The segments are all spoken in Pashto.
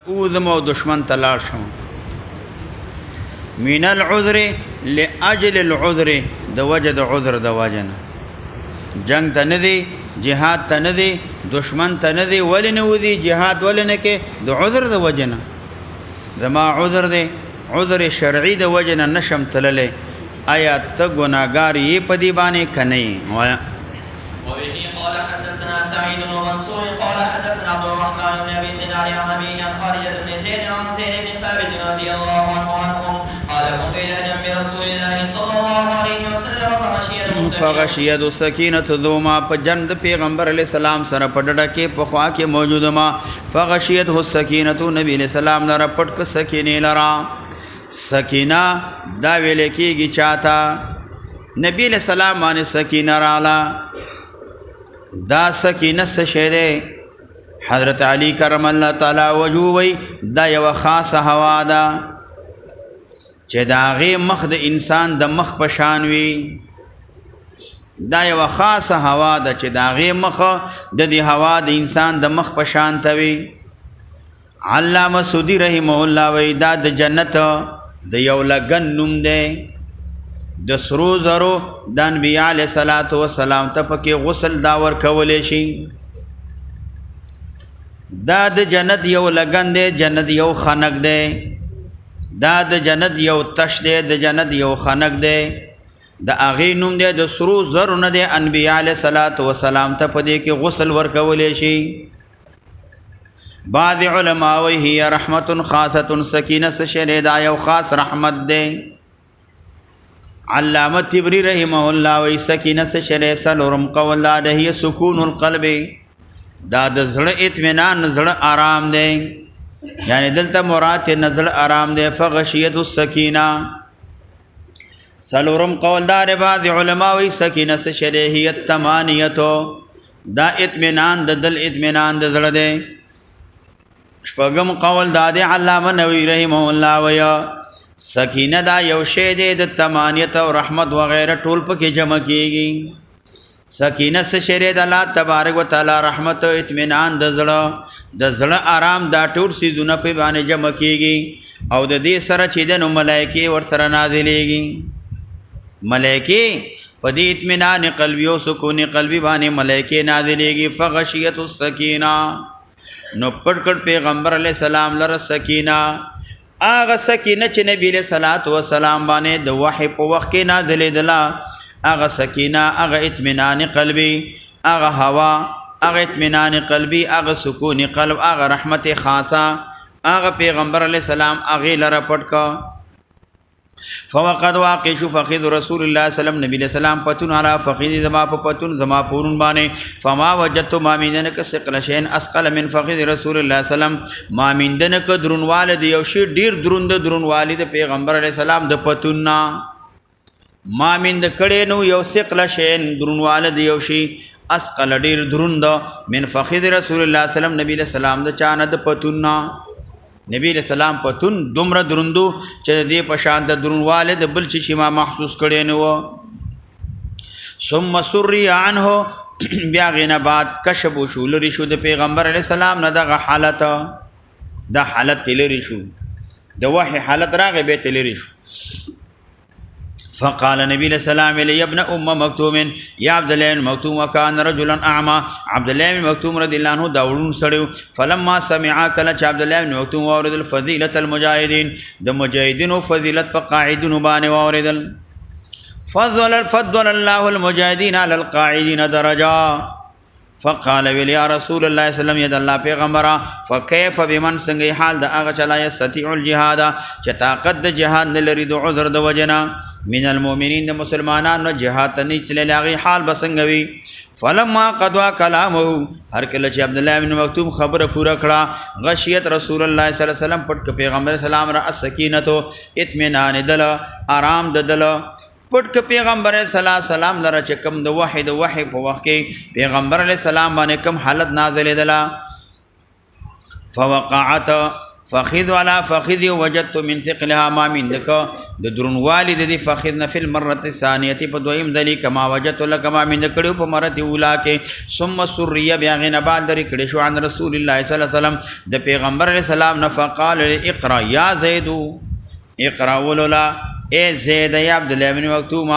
اوزم او دشمن تلاړ شم من العذر لاجل العذر د وجه د عذر د وجه نه جنگ ته نه دی جهاد ته نه دی دشمن ته نه دی ولې نه ودی جهاد ولې نه کې د عذر د وجه نه زما عذر دی عذر شرعي د وجه نه نشم تللی آیا ته ګناهګار یې په دې باندې که نه یې وایه وبه قال حدثنا سعيد بن منصور قال حدثنا عبد الرحمن بن ابي زيد عن ابي عن خالد بن زيد عن زيد بن ثابت رضي الله عنهم قال قمت الى جنب رسول الله صلى الله عليه وسلم فغشيت السكينه ذوما په جنب پیغمبر علیہ السلام سره په ډډه کې په خوا کې موجود ما فغشيت السكينه نبی علیہ السلام لره پټ ک سکینه لرا سکینه دا ویل کېږي چاته نبی علیہ السلام باندې سکینه رااله دا سکینه څه شی دی حضرت علی کرم الله تعالی وجهه وی دا یو خاصه هوا ده چې د هغې مخ د انسان د مخ په شان وي دا یو خاصه هوا ده چې د هغې مخ د دې هوا د انسان د مخ په شان ته وي علامه سودی رحمه الله وی دا د جنت د یو لګن نوم دی د سرو زرو د انبیاء علیه صلات وسلام ته پکې غسل دا ورکولی شي دا د جنت یو لګن دی جنت یو خنک دی دا د جنت یو تش دی د جنت یو خنک دی د هغې نوم دی د سرو زرو نه دی انبیاء علیه صلات وسلام ته په دې کې غسل ورکولی شي بعض علما وی هي رحمت خاصه سکینه څه شی دی دا یو خاص رحمت دی علامه طبری رحمه الله وی سکینه څه شی دی څلورم قول دا د هي سکون القلب دا د زړه اطمینان زړه آرام دی یعنی دلته مراد نزل آرام دی فغشیت السکینه څلورم قول دا د بعض علما وی سکینه څه شی دی هي الطمانیه دا اطمینان د دل اطمینان د زړه دی شپږم قول دا د علامه نووي رحمه الله وی سکینه دا یو شی دی د طمانیت او رحمت وغیره ټول پکې جمع کیږي سکینه څه شی دی د الله تبارک وتعالی رحمت او اطمینان د زړه آرام دا ټول څیزونه په باندې جمع کیږي او د دې سره چې د نو ملایکې ورسره نازلېږي ملایکې په دې اطمینان قلبي او سکون قلبي باندې ملایکې نازلېږي فغشیت السکینه نو پټ کړ پیغمبر علیہ السلام لره سکینه هغه سکینه چې نبی علیہ الصلوۃ والسلام باندې د وحی په وخت کې نازلېدله هغه سکینه هغه اطمینان قلبي هغه هوا هغه اطمینان قلبي هغه سکون قلب هغه رحمت خاصه هغه پیغمبر علیہ السلام هغې لره پټ کړ فوقد واقع شو فقیر رسول الله سلام نبی علیہ السلام پتون علی فقیر زما په پتون زما پورون باندې فما وجدت ما میندنک ثقل شین اسقل من فقیر رسول الله سلام ما میندنک درونواله دی یو شی ډیر دروند درونواله د پیغمبر علیہ السلام د پتون نا ما میند کړي نو یو ثقل شین درونواله دی یو شی اسقل ډیر دروند من فقیر رسول الله سلام نبی علیہ السلام د چانه د پتون نا نبی علیہ السلام پتون دومره دروندو چې دې په شان د درونواله د بل شي ما محسوس کړي نه و ثم سری عنه بیا غینه بعد کشف شو لري شو د پیغمبر علیہ السلام نه دغه حالت د حالت لري شو د وحی حالت راغې به لري شو فقال نبی علیہ السلام علی ابن ام مکتوم یا عبد الله بن مکتوم وکان رجلا اعمى عبد الله بن مکتوم رضی الله عنه داولون سړیو فلما سمع کله چې عبد الله بن مکتوم اوریدل فضیلت المجاهدین د مجاهدینو فضیلت په قاعدونو باندې اوریدل فضل الله المجاهدین علی القاعدین درجه فقال ویل یا رسول الله صلی الله علیه وسلم ید الله پیغمبره فكيف بمن څنګه حال د هغه چلا یستطيع الجهاد چې طاقت د جهاد نه لري د عذر د وجنا من المؤمنین د مسلمانانو جهاد ته نه تللی هغې حال به څنګه وي فلما قضا کلامه هر کله چې عبد الله بن مکتوم خبره پوره کړه غشیت رسول الله صلی الله علیه وسلم پټ ک پیغمبر سلام را السکینه اطمینان دل آرام د دل پټ ک پیغمبر صلی الله علیه وسلم لره چې کوم د وحی په وخت کې پیغمبر علیه السلام باندې کوم حالت نازلېدله فخذ والا فخذ وجدت من ثقلها ما من دک د درنوالی د دې فخذ نه فی المره الثانیه په دویم ذلی کما وجدت لك ما من دکړو په مره اولا کې ثم سریه بیا غنه بعد درې کړي شو عن رسول الله صلی الله علیه وسلم د پیغمبر علیه السلام نه فقال اقرا یا زید اقرا ولولا اے زید یا عبد الله بن مکتوم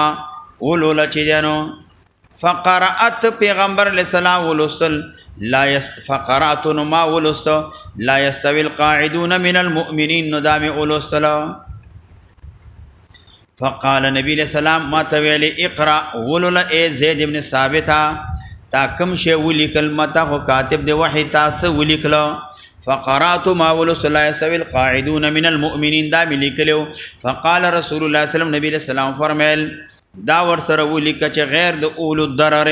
ولولا چې جنو فقرات پیغمبر علیه السلام ولوستل لا فقرات ما ولست لا يستوي القاعدون من المؤمنين ندام ولستل فقال نبی علیہ السلام ما تویلی اقرا ولولا اے زید ابن ثابتا تا کم شی ولیکل متا خو کاتب دی وحی تا څه ولیکل فقرات ما ولست لا يستوي القاعدون من المؤمنين دا ملیکلو فقال رسول الله صلی الله علیه وسلم نبی علیہ السلام فرمایل دا ور سره ولیک چې غیر د اول الضرر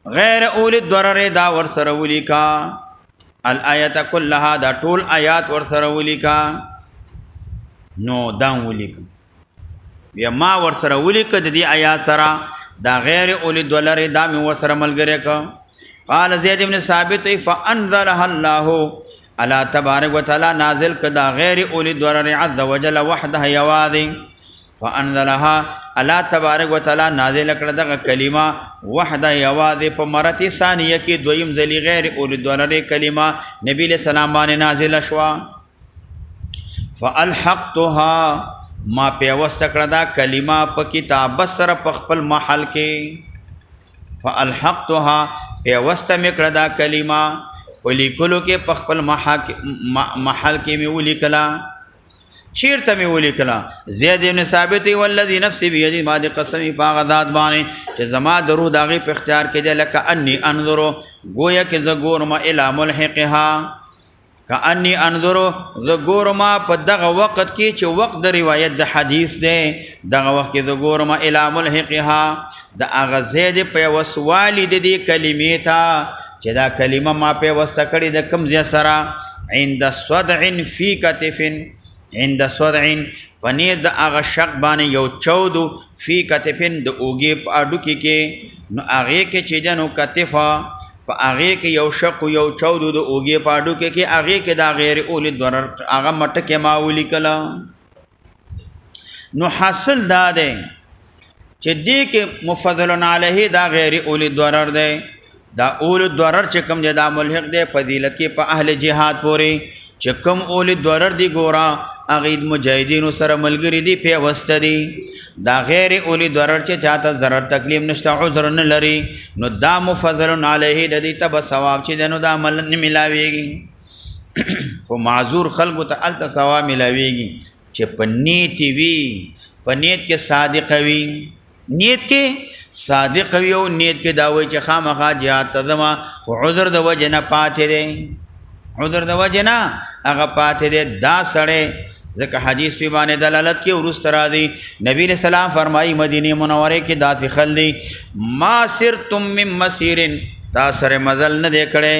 غیر اول الضرر دا ور سره ولیکا الآیت کلها دا ټول آیات ور سره ولیکا نو دا ولیک بیا ما ور سره ولیک د دې آیات سره دا غیر اول الضرر دا می ور سره ملګری کا قال زید بن ثابت فانزلها الله الله تبارک وتعالى نازل کدا غیر اول الضرر عز وجل وحده یواذ فانزلها الله تبارک وتعالى نازل کړه دغه کلمه وحده یواذ په مرته ثانیه کې دویم ذلی غیر اول الضرر کلمه نبی له سلام باندې نازل شوا فالحقتها ما پیوست کړه دا کلمه په کتاب سره په خپل محل کې فالحقتها پیوست مې کړه دا کلمه ولیکلو کې په خپل محل کې مې ولیکلا چیرته می ولیکلا زید بن ثابت والذي نفسي بيدي ما دي قسمی باغذات باندې چې زما درو داغي په اختیار کې ده لکه انی انظر گویا کې زګور ما الى ملحقها کانی انظر زګور ما په دغه وخت کې چې وخت د روایت د حدیث ده دغه وخت کې زګور ما الى ملحقها د اغه زید په وسوالی د دې کلمې ته چې دا کلمه ما په واسطه کړې د کم ځای سره عند صدع فی کتف عند صدع پنید اغه شق باندې یو چودو فی کتفن د اوګې په اډو کې نو هغه کې چې جنو کتفا په هغه کې یو شق یو چودو د اوګې په اډو کې هغه کې دا غیر اول ضرر هغه مټکه ما ولیکلا نو حاصل دا ده چې دې کې مفضل علیه دا غیر اول ضرر ده دا اول ضرر چې کوم دا ملحق ده فضیلت کې په اهل جهاد پورې چې کوم اول ضرر دی ګورا اغید مجاهدینو سره ملګری دی پیوسته دی دا غیر اولی ضرر چې چاته ضرر تکلیف نشته عذر نه لري نو دا مفضل علیه د دې تب ثواب چې دنو دا عمل نه ملاويږي خو معذور خلق ته الته ثواب ملاويږي چې په نیت وی په نیت کې صادق وي نیت کې صادق وي او نیت کې دا وایي چې خامخا جهاد تزما خو عذر د وجه نه پاتې دی عذر د وجه نه هغه پاتې دی دا سړی ځکه حدیث په باندې دلالت کې ورست راځي نبی رسول الله فرمایي مدینه منوره کې دات خلدي ما سرتم من مسیرن تا سره مزل نه دی کړي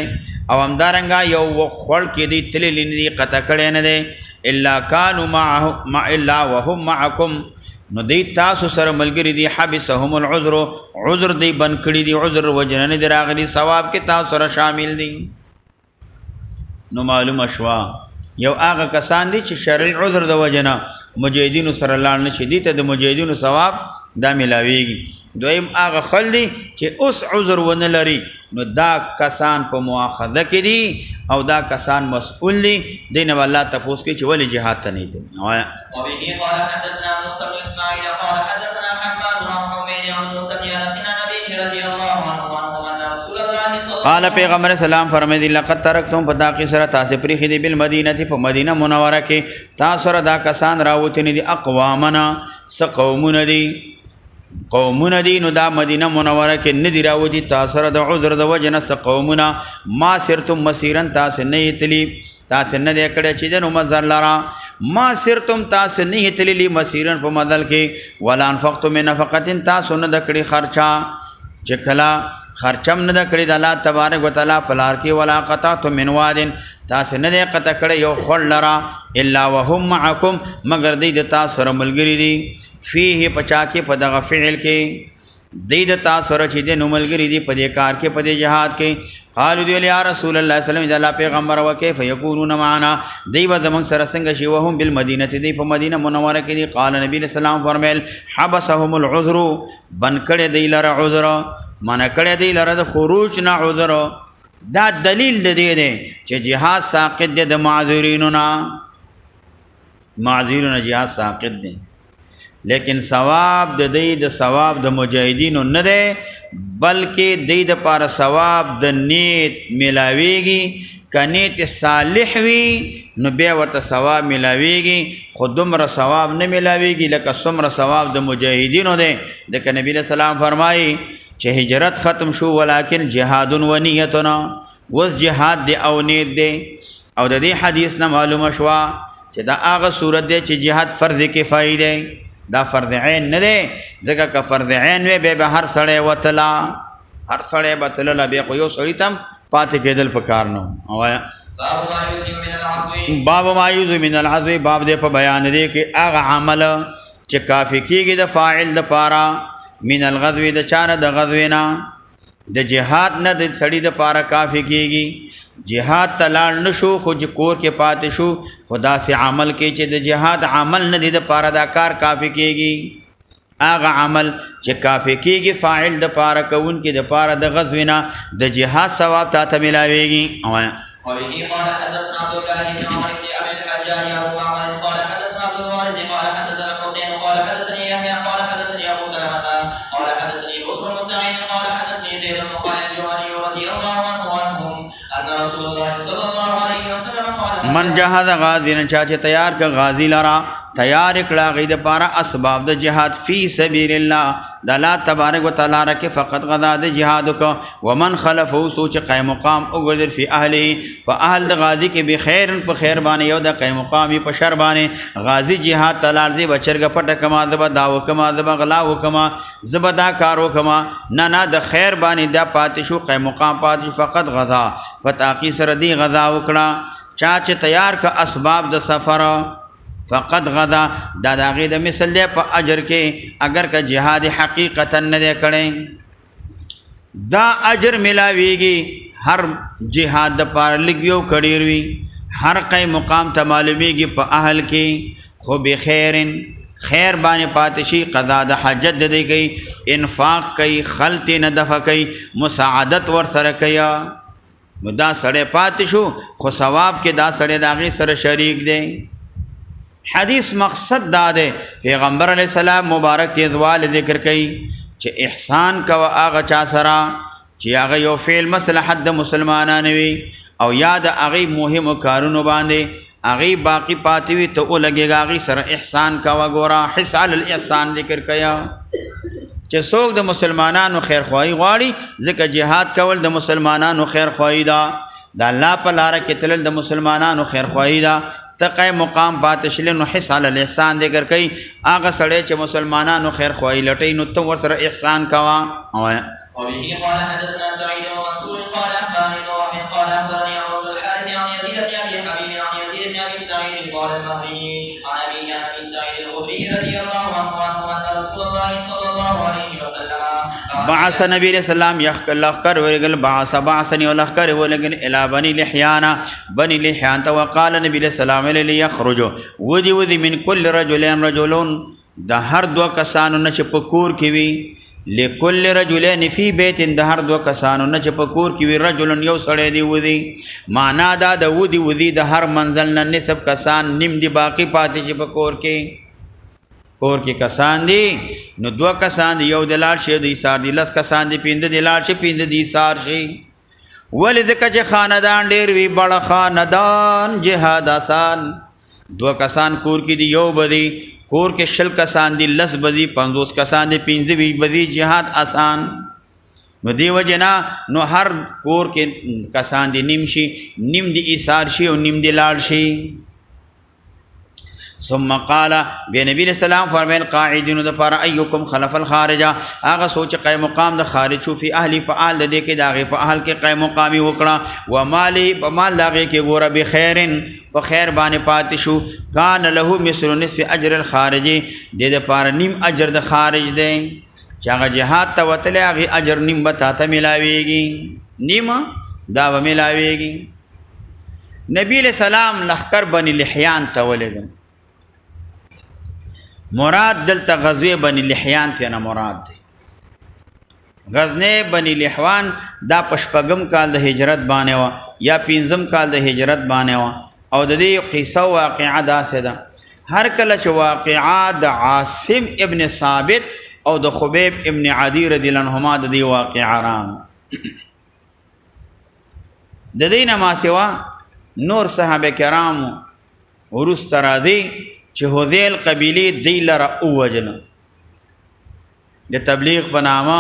او همدارنګه یو خړ کې دی تللی نه دی قطع کړي نه دی الا كانوا معه مع الا وهم معكم نو دی تاسو سره ملګری دی حبسهم العذر عذر دی بن کړي دی عذر وجنه نه دی راغلي ثواب کې تاسو سره شامل دي نو معلومه شوا یو هغه کسان دي چې شرعي عذر د وجنه مجاهدینو سره لاړ نشي دي ته د مجاهدینو ثواب دا ملاويږي دویم هغه خلدي چې اوس عذر ونه لري نو دا کسان په مؤاخذه کې دي او دا کسان مسئول دي دین والله تفوس کې چې ولې جهاد ته نه دي وبه قال حدثنا موسى بن اسماعيل قال حدثنا حماد بن حميد عن موسى بن انس عن ابيه رضي الله عنه ان رسول الله صلى الله قال پیغمبر سلام فرمایي لقد ترکتم پتا کې سره تاسو پرې خې دي بل مدینه په مدینه منوره کې تاسو سره دا کسان راوتنی دي اقوامنا سقومون دي قومون دي نو دا مدینه منوره کې ندی راوتی تاسو سره د عذر د وجنه سقومنا ما سرتم مسیرن تاسو نه تلی تاسو نه کړه چې د نو مزل لرا ما سرتم تاسو نه تلی مسیرن په مدل کې ولا انفقتم من نفقه تاسو نه د کړي خرچا چې کلا خرچم نه د کړي د الله تبارک وتعالى پلار کې ولا قطعتم من وادن تاسو نه قطع کړي یو خړ لرا الا وهم معكم مگر دې د تاسو سره ملګری دي فيه پچا کې په دغه فعل کې دې د تاسو سره چې د نو ملګری دي په دې کار کې په دې جهاد کې قالو دی یا رسول الله صلی الله علیه وسلم پیغمبر وکيف یکونون معنا دی و زمون سره څنګه شي وهم بالمدینه دی په مدینه منوره کې دی. قال نبی علیہ السلام فرمایل حبسهم العذر بن کړه دی لره عذر من کړه دی لره د خروج نه عذر. دا دلیل د دې دی چې جهاد ساقط دی د معذورینو نه. معذورینو جهاد ساقط دی لیکن ثواب د دې د ثواب د مجاهدینو نه دی بلکې دې د پاره ثواب د نیت ملاويږي. که نیت صالح وي نو بیا ورته ثواب ملاويږي خو دومره ثواب نه ملاويږي لکه څومره ثواب د مجاهدینو دی. ځکه نبی علیہ السلام فرمایي چې هجرت ختم شو ولکن جهاد و نیتنا وس جهاد دی او نیت دی. او د دې حدیث نه معلومه شوه چې دا هغه صورت دی چې جهاد فرض کفایي دی دا فرض عین نه دی. ځکه که فرض عین وی به هر سړی وتلا هر سړی به تلله بیا خو یو سړي ته هم پاتې کېدل پکار نه وایا. باب ما یوزو من العزو باب دی په بیان دی کې هغه عمل چې کافی کېږي د فاعل د پاره من الغزو د چانه د غزو نه د جهاد نه د سړي د پاره کافی کېږي. جهاد تلاړ نشو خو چې کور کې پاتې شو خدا سے عمل کې چې د جهاد عمل نه دی د پاره دا کار کافی کېږي. هغه عمل چې کافی کېږي فاعل د پاره کوون کې د پاره د غزو نه د جهاد ثواب ته ملاويږي. وبه قال حدثنا عبد الله بن عمر بن ابي الحجاج ابو معمر قال حدثنا عبد الوارث قال حدثنا الحسين قال حدثني يحيى قال حدثني ابو سلمة قال حدثني بصر بن سعيد قال حدثني زيد بن خالد الجهني رضي الله عنهم ان رسول الله صلى الله عليه وسلم قال من جهاد غازی چاچه تیار کا غازی لرا تیار کړه غي د پاره اسباب د جهاد فی سبیل الله د الله تبارک وتعالى رکه فقط غزا د جهاد کو ومن خلفه سوچ قائم مقام او ګذر فی اهله فاهل د غازی کې به خیر په خیر باندې یو د قائم مقام په شر باندې غازی جهاد تلارزی بچرګ پټ کما د داو کما د بغلا وکما زبدا کارو کما نه د خیر باندې د پاتې شو قائم مقام پاتې فقط غزا فتاقی سره دی غزا وکړه چا چې تیار کا اسباب د سفر فقط غدا دا داغی دا مثل دے پا اجر کے اگر کا جہاد حقیقتا ندے کڑیں دا اجر ملاویگی ہر جہاد دا پار لگیو کڑیروی ہر قی مقام تا معلومیگی پا اہل کی خوب خیرن خیر بانی پاتشی قضا دا حجت دے گئی انفاق کئی خلط ندفع کئی مساعدت ورسر کیا دا سڑے پاتشو خو ثواب کے دا سڑے داغی سر شریک دے. حدیث مقصد دا دے پیغمبر علیہ السلام مبارک تیزوال ذکر کئی چھ احسان کا و آغا چا سرا چھ آغا یو فعل مصلحت دا مسلمانانوی او یاد آغی مهم کارونو باندے آغی باقی پاتوی تو او لگے گا آغی سر احسان کا و گورا حس علی الاحسان ذکر کیا چھ سوک دا مسلمانانو خیر خواہی غواری ذکر جہاد کول دا مسلمانانو خیر خواہی دا اللہ پا لارا کتلل دا مسلمانانو خیر خواہی دا تقای مقام پاتشلن و حس علی الاحسان دے کر کئی آغا سڑے چھ مسلمانانو خیر خواہی لٹی نو تو ورسر احسان کوا. وبه قال حدثنا سعيد ومنصور قال اخبرني نوح قال اخبرني عمرو بن الحارث عن يزيد بن ابي حبيب عن يزيد بن ابي سعيد قال المهري عن ابي سعيد الخدري رضي الله عنه ان رسول الله صلى الله عليه وسلم بعث نبی علیہ السلام لخکر ورگل بعثنی و لخکر ورگل الى بنی لحیانا بنی لحیان تا وقال نبی علیہ السلام علیہ یخرجو ودی من کل رجلین رجلون دا ہر دو کسانو نچ پکور کیوی لکل رجلین فی بیت دا ہر دو کسانو نچ پکور کیوی رجلن یو سڑے دی ودی مانا دا دا ودی دا ہر منزل نصف کسان نم دی باقی پاتی چی پکور کی کور کی کسان دی نو دو کسان دی یو دلال شی دی سار دی لس کسان دی پیند دلال شی پیند دی سار شی ولی دکا چه خاندان دیر وی بڑا خاندان جہاد آسان دو کسان کور کی دی یو بدی کور کے شل کسان دی لس بدی 50 کسان دی پیند دی بدی جہاد آسان نو دی وجنا نو ہر کور کے کسان دی نیم شی نیم دی ایسار شی و نیم دی لال شی. ثم قال بے نبی علیہ السلام فرمائل قاعدین دا پارا ایوکم خلف الخارجہ آغا سوچ قائم مقام دا خارج شو فی اہلی پا آل دا دیکے داغی پا اہل کے قائم مقامی وکڑا ومالی پا مال داغی کے گورا بخیرن پا خیر بانے پاتی شو کان لہو مثل نصف اجر الخارجی دے دا پارا نیم اجر دا خارج دے چاگا جہاد تا وطلے آغی اجر نیم بتا تا ملاویگی نیم دا به ملاویږي. نبی علیہ السلام لخکر بنی لحیان ته ولېږل. مراد دلته غزوه بنی لحیان ته نه مراد دی. غزنه بنی لحوان دا پشپغم کال د هجرت باندې و یا پنځم کال د هجرت باندې و او د دې قصه واقعه داسې ده. هر کله چې واقعه د عاصم ابن ثابت او د خبیب ابن عدی رضی الله عنهما د دې واقعه رام د دې نه ما سوا نور صحابه کرام ورسته راځي چې هذیل قبیله دی لره اوجن د تبلیغ په نامه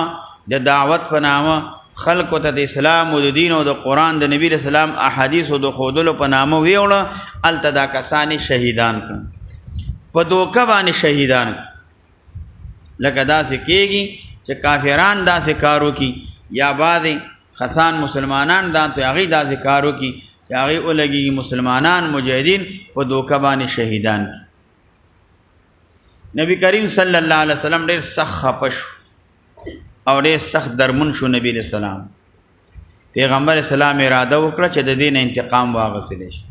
د دعوت په نامه خلق ته د اسلام او د دین او د قران د نبی رسول الله احادیث او د خودلو په نامه ویوړه التدا کسانی شهیدان کړ په دوکه باندې شهیدان لکه داسې کېږي چې کافران داسې کارو کی یا بعضې خسان مسلمانان داسې هغې داسې کارو کی چې هغې ولګېږي مسلمانان مجاهدین په دوکه باندې شهیدان کی. نبی کریم صلی الله علیه وسلم ډېر سخت خفه شو او ډېر سخت درمون شو. نبی علیہ السلام پیغمبر اسلام اراده وکړه چې د دې نه انتقام واخیستلی شي.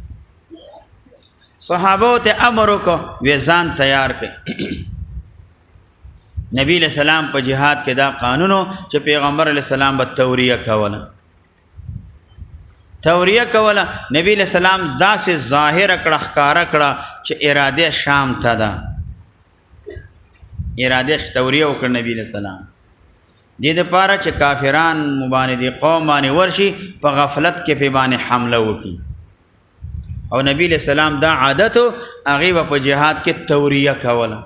صحابو ته امر وکړه وی ځان تیار کړئ. نبی علیہ السلام په جهاد کې دا قانونو چې پیغمبر علیہ السلام به توریه کوله. نبی علیہ السلام داسې ظاهره کړه ښکاره کړه چې اراده شام ته ده. اراده توریه وکړه نبی علیہ السلام دې دپاره چې کافران مباندې د قوم باندې ورشي په غفلت کې پې باندې حمله وکړي. او نبی علیہ السلام دا عادتو هغې به په جهاد کې توریه کوله.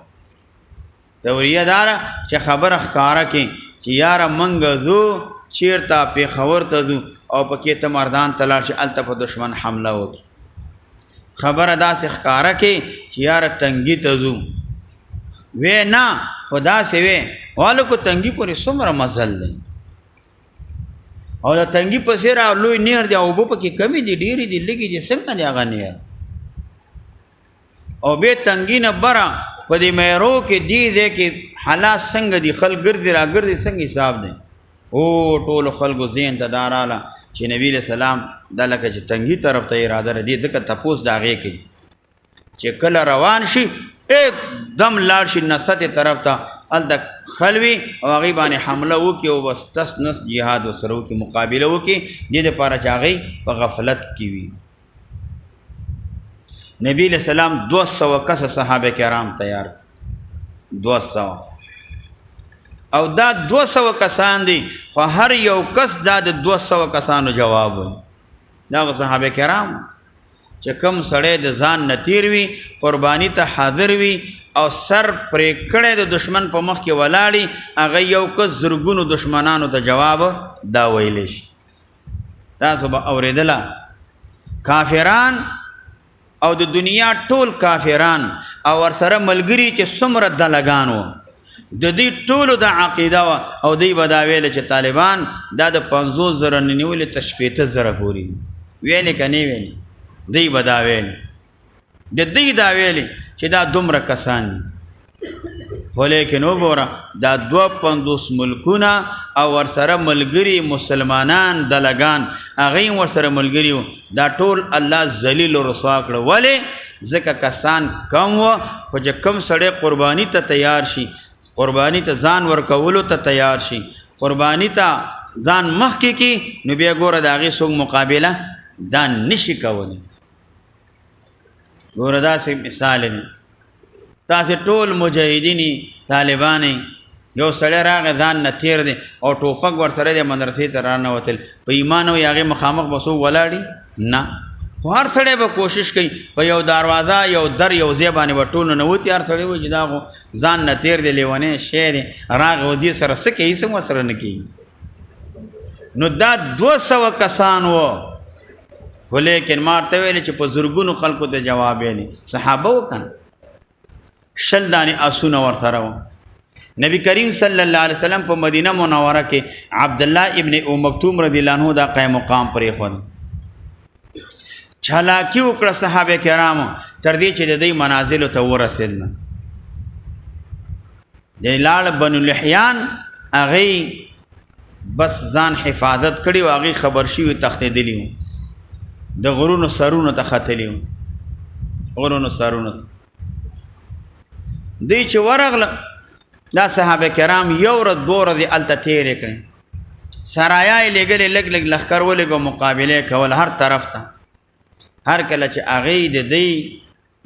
توریه داره چې خبره ښکاره کړي چې یاره موږ ځو چېرته پېښور ته ځو او پکې ته مردان ته لاړ شي هلته په دشمن حمله وکړي. خبره داسې ښکاره کړي چې یاره تنګي ته ځو. وی نه خو داسې وی والکو تنګي پورې څومره مزل دی او د تنګي پسې را لوی نهر دی او اوبه پکې کمې دي ډېرې دي لږې دي څنګه دی هغه نهر او بیا تنګي نه بره په دې میرو کې دې ځای کې حالات څنګه دي خلک ګرځي را ګرځي څنګه حساب دی. او ټولو خلکو ذهن ته دا راله چې نبي علیہ السلام دا لکه چې تنګي طرف ته اراده لري ځکه تپوس د هغې کوي چې کله روان شي एकदम لاړ شي نصتې طرف ته هلته خلوي او هغې باندې حمله وکړي او بس تس نس جهاد ورسره وکړي مقابله وکړي دې دپاره چې هغې په غفلت کې وي. نبی علیہ السلام 200 کسه صحابه کرام تیار 200 او دا 200 کسان دي خو هر یو کس دا د 200 کسانو جواب وي. دا صحابه کرام چې کوم سړی د ځان نه تیر وي قرباني ته حاضر وي او سر پرې کړی د دشمن په مخ کې ولاړي هغه یو کس زرګونو دشمنانو ته جواب دا ویلی شي. تاسو به اورېدله کافران او د دنیا ټول کافران او ورسره ملګري چې څومره دلګان وو د دې ټولو د عقیده وه او دوی به دا ویله چې طالبان دا د 50,000 نه نیولې تر 80,000 پورې ویلې که نه ویلې دوی به دا ویلې د دوی دا ویلې چې دا دومره کسان دي خو لیکن وګوره دا 52 ملکونه او ورسره ملګري مسلمانان دلګان هغې ورسره ملګري وو دا ټول الله ذلیل و رسوا کړه. ولې ځکه کسان کم وه خو چې کم سړی قرباني ته تیار شي قرباني ته ځان ورکولو ته تیار شي قرباني ته ځان مخکې کي نو بیا ګوره د هغې څوک مقابله دا نشي کولی. ګوره داسې مثال دی تاسې ټول مجاهدینې طالبانې یو سړی راغی ځان نه تیر دی او ټوپک ورسره دی مدرسې ته رانوتل په ایمان او هغې مخامخ به څوک ولاړي نه خو هر سړی به کوشش کوي په یو دروازه یو در یو ځای باندې به ټول ننوتي هر سړی وایي چې دا خو ځان نه تیر دی لیونی شی دی راغی و دې سره څه کوي څه ورسره نه کوي. نو دا 200 کسان وو خو لیکن ما ورته ویلې چې په زرګونو خلکو ته جواب ویلې صحابه وو که نه 60 دانې آسونه ورسره وو. نبی کریم صلی الله علیه وسلم په مدینه منوره کې عبدالله ابن ام مکتوم رضی الله عنه دا قیم مقام پرېښود چالاکي وکړه صحابه کرامو تر دې چې د دوی منازلو ته ورسېدل. د لاړ بنو لحیان هغې بس ځان حفاظت کړي او هغې خبر شوي تښتېدلي وو د غرونو سرونو ته ختلي وو غرونو سرونو ته دوی چې ورغله دا صحابه کرام یو ورځ دوه ورځې هلته تېرې کړې سرایا یې لېږلې لږ لږ لښکر ولېږو مقابله یې کول هر طرف ته هر کله چې هغې د دوی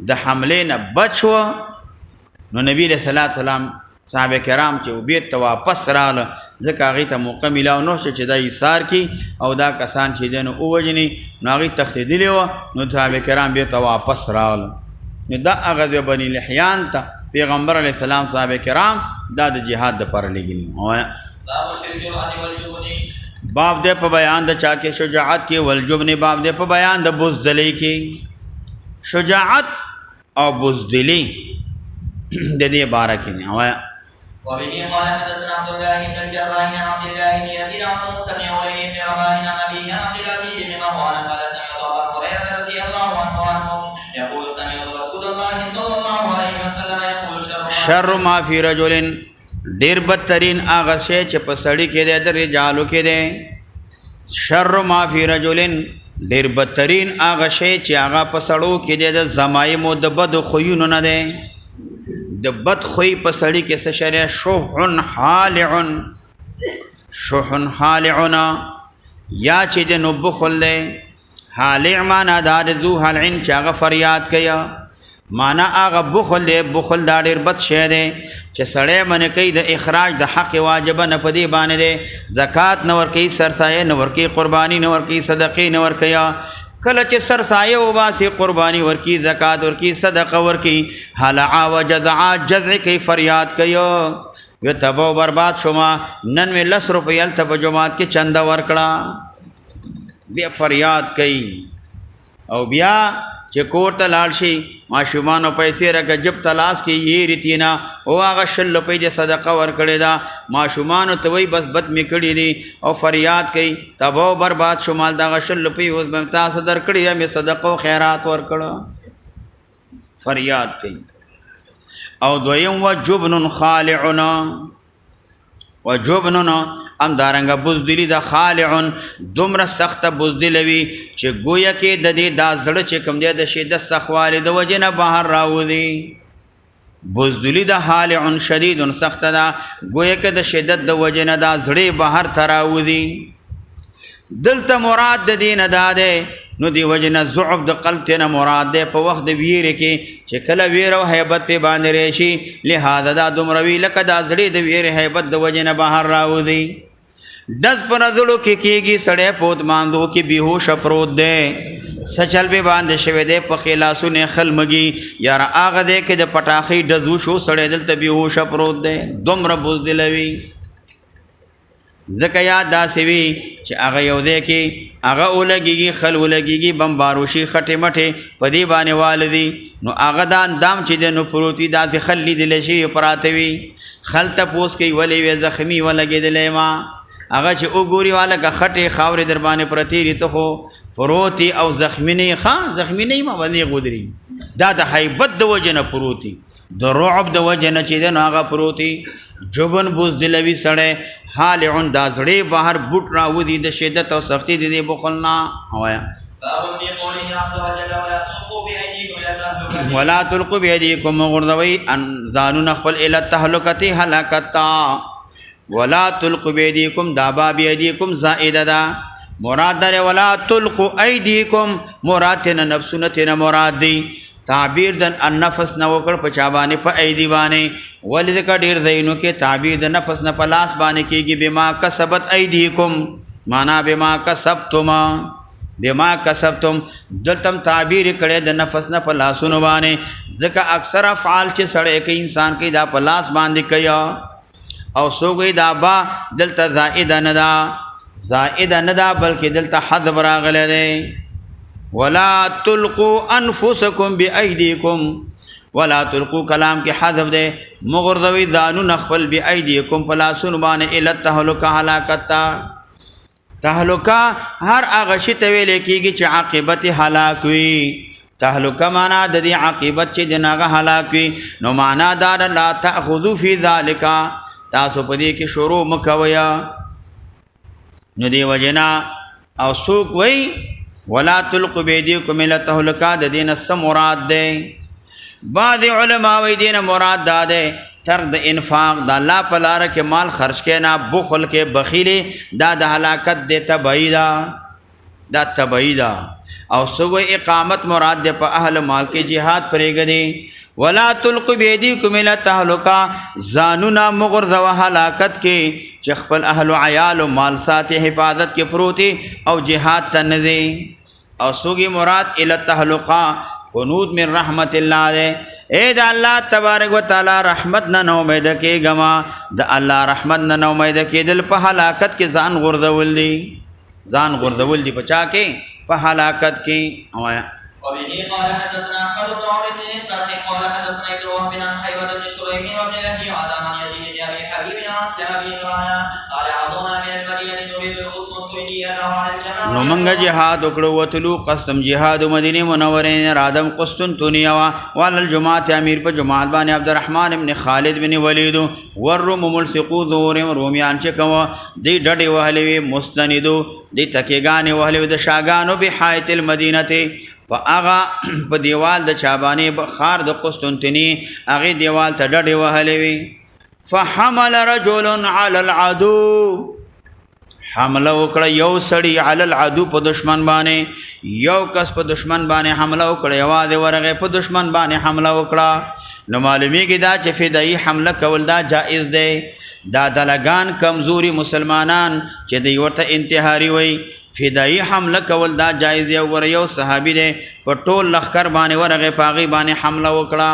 د حملې نه بچ وه نو نبي علیه صلات سلام صحابه کرام چې بیت ته واپس راغله ځکه هغې ته موقع میلاو نه شوه چې دا ایثار کړي او دا کسان چې دی نو ووژني نو هغې تښتېدلي وه نو صحابه کرام بیرته واپس راغله نو دا هغه د بني لحیان ته پیغمبر علیه السلام صحابه کرام دا د جهاد دپاره لېږلي باب دی په بیان د چا کې شجاعت کې والجبن باب دی په بیان د بزدلۍ کې شجاعت او بزدلي د دې باره کې نه وایا وبه قال حدثنا عبد الله بن الجراح عن عبد الله بن يزيد عن موسى بن علي بن رباح عن ابيه عن عبد العزيز بن مروان قال سمعت ابا هريره رضي الله عنه يقول سمعت رسول الله صلى الله عليه وسلم يقول شر ما في رجل ډیر بدترین هغه شی چې په سړي کې دی د رجالو کې دی شر ما فی رجلن ډیر بدترین هغه شی چې هغه په سړو کې دی د زمایمو د بد خویونو نه دی د بد خوی په سړي کې څه شی دی شح حالع یا چې د نو بخل دی حالع معنا دا د ذو حلع چې هغه فریاد کوي معنا هغه بخل دی بخل دا ډیر بد شی دی چې سړی باندې کوي د اخراج د حق واجبه نه په دې باندې دی زکات نه ورکوي سرسایه نه ورکوي قرباني نه ورکوي صدقې نه ورکوي کله چې سرسایه وباسي قرباني ورکوي زکات ورکوي صدقه ورکوي هلعا وجزعا جزع کوي فریاد کوي وی تبا و برباد شما نن میں 10 روپۍ هلته په جماعت کې چنده ورکړه بیا فریاد کوي او بیا چې کور ته لاړ شي ماشومانو پیسې راکړه جب تلاس کې یې ریتینا او هغه 100 روپۍ د صدقه ورکړې ده ماشومانو ته وایي بس بد مې کړي دي او فریاد کوي تبا و برباد شو مال دغه 100 روپۍ اوس به مې تاسو درکړي یا مې صدقه و خیرات ورکړه فریاد کوي او دویم وجبن خالعنا وجبننا ام دارنګه بزدلی د خالعن دومره سخته بزدلوي چې گویا کې د دې دا زړه چې کوم دی د شدت سخوالي د وجه نه بهر راوځي بزدلی د خالعن شدید سخته ده گویا کې د شدت د وجه نه دا زړه بهر ته راوځي دلته مراد د دې نه دا دی نو دی وجه نه ضعف د قلب ته نه مراد دی په وخت د ویرې کې چې کله ویره او هیبت په باندې راشي لهذا دا دومره وی لکه دا زړه د ویرې هیبت د وجه نه بهر راوځي دس پر نظرو کی کیگی سڑے پوت ماندو کی بیہوش پروت دے سچل بے باندے شوے دے پخی لاسو نے خلمگی یار آغا دے کہ دے پٹاخی ڈزو شو سڑے دل تا بیہوش پروت دے دوم ربوز دلوی ذکا یاد دا سوی چی آغا یو دے کی آغا اولگیگی خل اولگیگی بمباروشی خٹے مٹے پدی بانے والدی نو آغا دا اندام چی دے نو پروتی دا سی خلی دلشی پراتوی خل تا پوس کی ولی وی زخمی ولگی دلے ما هغه چې وګوري والا که خټې خاورې در باندې پرتې دي ته خو پروتي او زخمي نه زخمي نه ما باندې غودري دا د هیبت د وجه نه پروتي د رعب د وجه نه چې دی نو هغه پروتي جبن بزدلوي سړی حالعن دا زړې بهر بوټ راودي د شدت او سختي د دې بخل نه وایا ولا تلقوا بأيديكم غردوي ان ځانونه خپل الى التهلكه هلاکت ولا تلقوا بأيديكم دابا بأيديكم زائده دا مراد در ولا تلقوا ايديكم مرادنا نفسنا مراد دی تعبیر د النفس نو کړ په چا باندې په ايدي باندې ولې ک ډیر زینو کې تعبیر د نفس نه په لاس باندې کېږي بما کسبت ايديكم معنا بما کسبتم دلتم تعبیر کړي د نفس نه په لاسونو باندې ځکه اکثر افعال چې سړی کې انسان کې دا په لاس باندې کوي او سوګي دا با دلته زائد نه دا بلکې دلته حذف راغلی دی ولا تلقوا انفسكم بايديكم ولا تلقوا کلام کې حذف دی مغرضوي ځانو نخپل بايديكم پلاسون باندې الى التهلكه هلاکت تهلكه هر هغه شی ته ویل کېږي چې عاقبت هلاک وي تهلكه معنا د دې عاقبت چې دغه هلاک وي نو معنا دا لا تاخذوا في ذلك تاسو په دې کې شروع مکویا نو دی وجنا او سوق وی ولا تلقوا بيديكم الى التهلكه د دین څه مراد ده بعض علماء وی دین مراد دا ده تر د انفاق د الله په لار کې مال خرج کینا بخل کې بخیلی دا د هلاکت د تبعیدا دا تبعیدا او سوګ اقامت مراد ده په اهل مال کې jihad پرېګنی ولا تلقوا بيديكم الى التهلكه زانونا مغرض و هلاکت کې چې خپل اهل عیال او مال ساتي حفاظت کې پروتي او jihad تنذي او سوګي مراد الى التهلكه قنوت من رحمت الله ده اے دا الله تبارک و تعالی رحمت نه امید کې غما د الله رحمت نه امید کې دل په هلاکت کې ځان غردول دي پچا کې په هلاکت کې اوایا وبه قال حدثنا احمد بن عمرو بن السرح قال حدثنا ابن وهب بن حيوة بن شريح وابن لهيعة عن يزيد بن ابي حبيب عن اسلم بن رانا قال عضنا من المدينة نريد الغسل الطيبية على الجماعة نو منګه جهاد وکړو وتلو قسم جهاد مدینه منوره رادم قسطنطنیه وعلى الجماعة امیر په جماعت باندې عبدالرحمن بن خالد بن ولید والروم ملصقو ظهور رومیان چې کوه دی ډډې وهلې مستندو دی تکیګانې وهلې د شاګانو به حایت المدینه فاغا په دیوال د چابانی خار د قسطنطنیه هغه دیوال ته ډډې وهلې وي فحمل رجل على العدو حمله وکړه یو سړی علی العدو په دشمن باندې یو کس په دشمن باندې حمله وکړه یوازې ورغه په دشمن باندې حمله وکړه نو معلومیږي دا چې فدایي حمله کول دا جائز دی دا دلګان کمزوري مسلمانان چې دی ورته انتحاري وي فدایي حمله کول دا جایز دی ور یو صحابي دی په ټول لخر باندې ورغه پاغي باندې حمله وکړه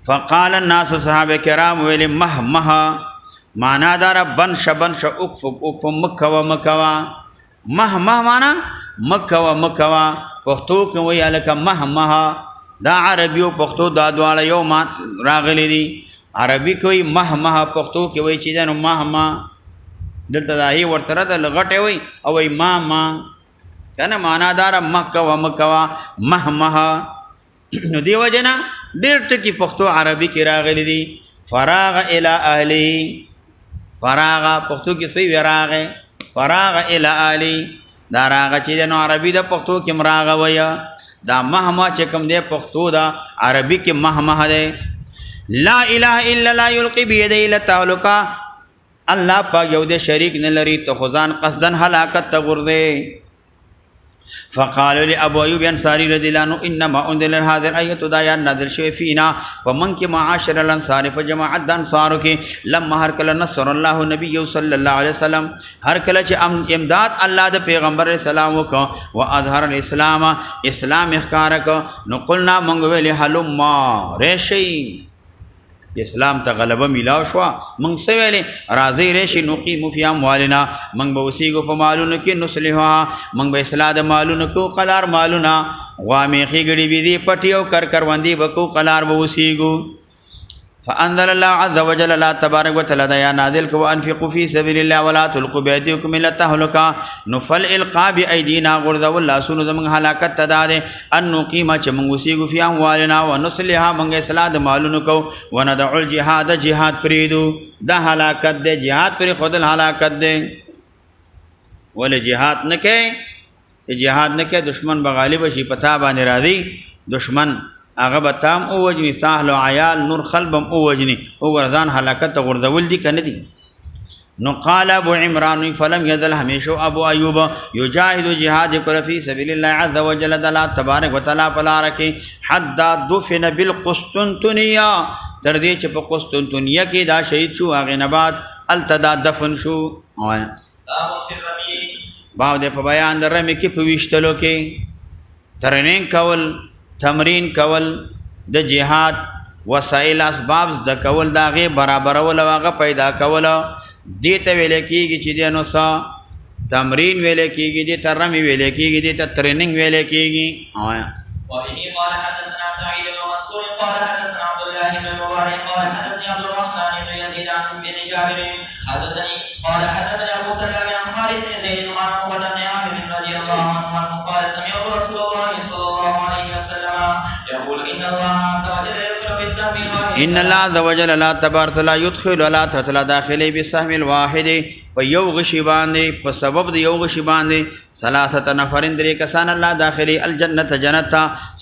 فقال الناس صحابه کرام ویل مه معنا دار بن شبن ش اقف مکوا معنا مکوا پښتو کې وی الک مه دا عربي او پښتو دا دواړه یو ما راغلي دي عربي کوي مه پښتو کې وی چې جن مه دلته دا هی ورتره د لغټه وي او وی ما کنه معنا دار مکوا مه نو دی وجنا ډېر ټکی پښتو عربي کې راغلي دي فراغ الى اهلی فراغ پښتو کې صحیح راغې فراغ الى اهلی دا راغ چې نو عربي د پښتو کې مراغ ویا دا مهما چې کوم دی پښتو دا عربي کې مهمه ده لا اله الا الله يلقي بيده الى التهلكه الله پاک یو دې شریک نه لري ته خدان قصدن هلاکت ته ورده فقالوا لابو ايوب انصاري رضي الله عنه انما انزل هذه الايه دايا نازل شوی فينا ومن کې معاشر الانصار فجماعت د انصارو کې لما هر کله نصر الله نبي صلى الله عليه وسلم هر کله چې امداد الله د پیغمبر اسلام وک او اظهر الاسلام اسلام اخکار ک نو قلنا منغ ویل حلم رشي اسلام ته غلبه میلاو شو منګ سویلې راځي ریشي نقیم فی اموالنا منګ به وسیګو په مالونو کې نسلها منګ به اصلاح د مالونو کو قلار مالونا غوامې خېګړي بي دي پټیو کروندې بکو قلار به وسیګو فانزل الله عز وجل لا تبارك وتعالى يا نازل کو انفقوا في سبيل الله ولا تلقوا بأيديكم الى التهلكه نفل القاء بايدينا غرض والله سن زمن هلاکت تداده ان نقيم چمن وسيغ في اموالنا ونصلها من اصلاح مالونو کو وندع الجهاد جهاد فريدو دا هلاکت ده جهاد پر خود هلاکت ده ول جهاد نکه جهاد نکه دشمن بغالب شي پتا باندې راضي دشمن هغه بتام او وجني ساحل او عيال نور خلبم او وجني او ورزان هلاکت غردول دي کنه دي نو قال ابو عمران فلم يزل هميشه ابو ايوب يجاهد جهاد كل في سبيل الله عز وجل الله تبارك وتعالى فلارك حتى دفن بالقسطنطنيه تر دې چې په قسطنطنيه کې دا شهید شو هغه نه بعد التدا دفن شو باو دې په بیان درمه کې په وشتلو کې ترنین کول تمرین کول د جهاد وسایل اسباب د کول داغه برابرول واغه پیدا کول دې ته ویل کېږي چې دنو سا تمرین ویل کېږي دې ترمي ویل کېږي دې ته ټریننګ ویل کېږي وبه قال حدثنا سعيد بن منصور قال حدثنا عبد الله بن المبارك قال حدثني عبد الرحمن بن يزيد عن بن جابر حدثني قال حدثنا ابو سلام عن خالد بن زيد عن عقبة بن عامر رضي الله عنه قال سمعت رسول الله صلى الله عليه وسلم يقول ان الله عز وجل يدخل بالسهم الواحد ان الله عز وجل لا تبارك لا يدخل ولا تطلع داخله بالسهم الواحد په یو غشي باندې په سبب د یو غشي باندې ثلاثه نفرین درې کسان الله داخلي الجنت جنت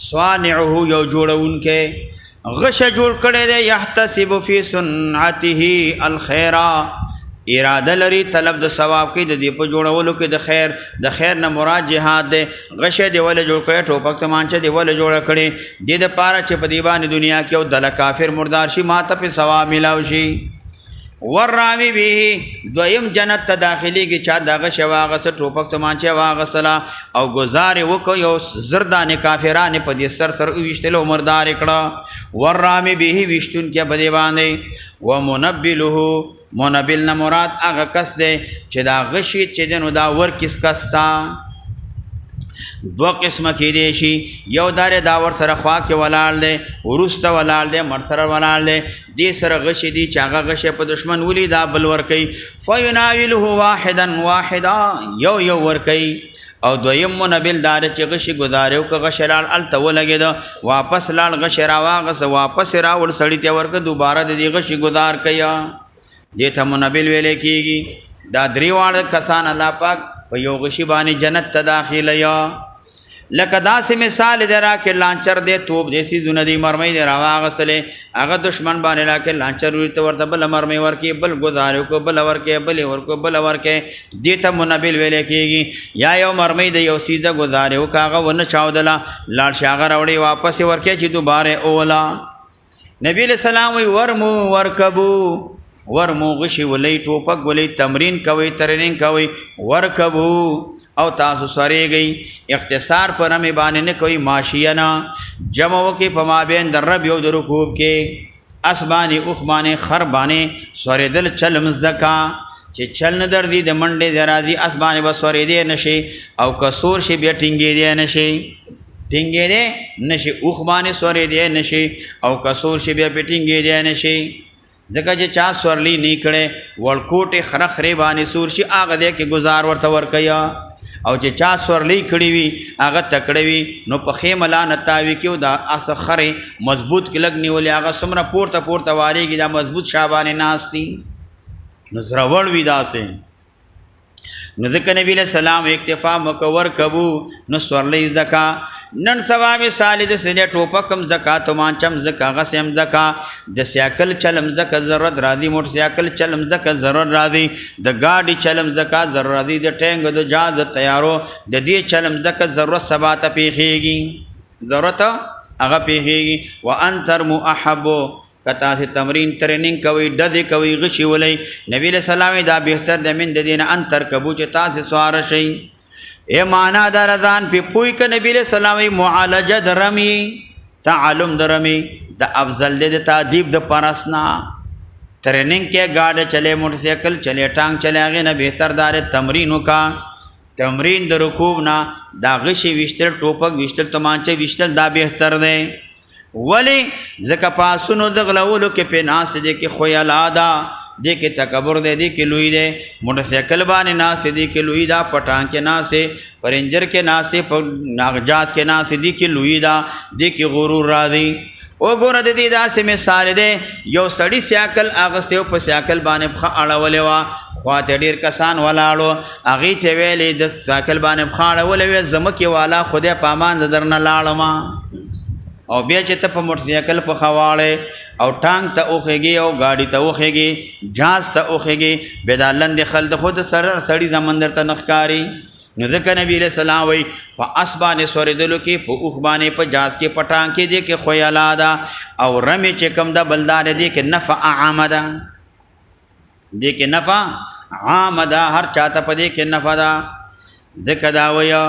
صانعه یو جوړونکې غش جوړ کړي دی يحتسب فی صنعته الخير اراده لري طلب د ثواب کې د دې په جوړولو کې د خیر نه مراد جهاد دی غش دی ول جوړ کړي ټوپک تمانچه دی ول جوړ کړي د دې پاره چې په دی باندې دنیا کې او د کافر مردار شي ماته په ثواب ملاو شي ورامي به دویم جنت ته داخلي کې چا دغه شواغه سره ټوپک تمانچه واغسلا او گزار وکړو یو زردان کافرانه په دې سر ویشتلو مردار کړه ورامي به ویشتون کې بده باندې ومنبله منبل نه مراد هغه کس دی چې دا غشي چې دنو دا ور کس کستا دو قسمه کې دی شي یو دار دا ور سره خوا کې ولاړ دی ورسته ولاړ دی مرسره ولاړ دی دې سره غشي دی چې هغه غشي په دشمن ولي دا بل ور کوي فیناوله واحدا یو ور کوي او دویم منبل دار چې غشي گزارو که غشي لاړ الته ولګید واپس لاړ غشي راواغس واپس راول سړی ته ورکه دوباره د دې غشي گزار کیا دې ته منبل ویلې کیږي دا دریواړه کسان الله پاک په یو غشي باندې جنت ته داخله یا لکه داسې مثال دی را کې لانچر دی توپ دی سیزونه دی مرمۍ دی راواغسلې هغه دشمن باندې را کې لانچر ورته ورته بل مرمۍ ورکې بل گزارو کو بل ورکې بل ورکو بل ورکې دې ته منبل ویلې کېږي یا یو مرمۍ د یو سیزه گزارو کاغه ونه چاودله لاړ شي هغه راوړي واپس ورکې چې دوباره اولا نبی علیہ السلام وی ورمو ورکبو ورمو غشي ولی ټوپک ولی تمرین کوي ترنینګ کوي ورکبو او تاسو سریږئ اختصار پر مې باندې نه کوي ماشینا جمع وکي په مابین د رب یو د رکوب کې اسبانی اوخ باندې خر باندې سوریدل چل مزدکا چې چل نه در دي د منډې درازي اسبانی به سوریدې نشي او کسور شي بیا ټینګې دی نشي ټینګې دی نشي اوخ باندې سوریدې نشي او کسور شي بیا ټینګې دی نشي ځکه چې چا سورلی نه کړي ورکوټه خرخري باندې سور شي هغه دې کې گزار ورته ورکیا او چې چا سورلی کړي وي هغه تکړه وي نو په خیمه لا نتاوي کې دا اسخره مضبوط کې لګ نیولې هغه سمره پورته واریږي دا مضبوط شابانه ناشتي نو سره ور وی داسې نو ځکه نبی له سلام اکتفا مکور کبو نو سورلی زکا نن سوا مثال د سینې ټوپکم زکات مانچم زکا غسم زکا د سیاکل چلم زکا ضرورت راځي موټر سیاکل چلم زکا ضرورت راځي د گاډي چلم زکا ضرورت راځي د ټینګ د جاز تیارو د دې چلم زکا ضرورت سبات پیخيږي ضرورت هغه پیخيږي وانتر مؤحبو کتا سي تمرین ټریننګ کوي د دې کوي غشي ولي نبی له سلام دا بهتر د من د دین انتر کبو چې تاسو سوار شي اے معنا در ځان په پوي ک نبی له سلام معالجه درمي تعلم درمي د افضل د تادیب د پرسنا ټریننګ کې گاډه چلے موټر سایکل چلے ټانګ چلے هغه نه بهتر دار تمرینو کا تمرین د رکوب نه دا غشي وشتل ټوپک وشتل تمانچه وشتل دا بهتر دی ولی زکه پاسونو د غلولو کې په ناس دي کې خویالادا دې کې تکبر دې کې لوی دې موټر سایکل باندې ناس دې کې لوی دا پټان کې ناس پرنجر کې ناس په ناغجات کې ناس دې کې لوی دا دې کې غرور راځي او ګور دې داسې مثال دې یو سړی سایکل اغسته په سایکل باندې اړولې وا خواته ډیر کسان ولاړو هغه ته ویلې د سایکل باندې خاړولې زمکه والا خدای پامان درنه لاړما او بیا چې ته په موټر سایکل په خواړې او ټانګ ته اوخېږي او گاډي ته اوخېږي جاز ته اوخېږي بدالند خلد خود سره سړی زمندر ته نخکاری نو ځکه نبی رسول الله وای په اسبانه سوریدلو کې په اوخ باندې په جاز کې پټان کې دې کې خویالا دا او رمي چې کم دا بلدار دې کې نفع عامدا دې کې نفع عامدا هر چاته په دې کې نفع دا ځکه دا ویا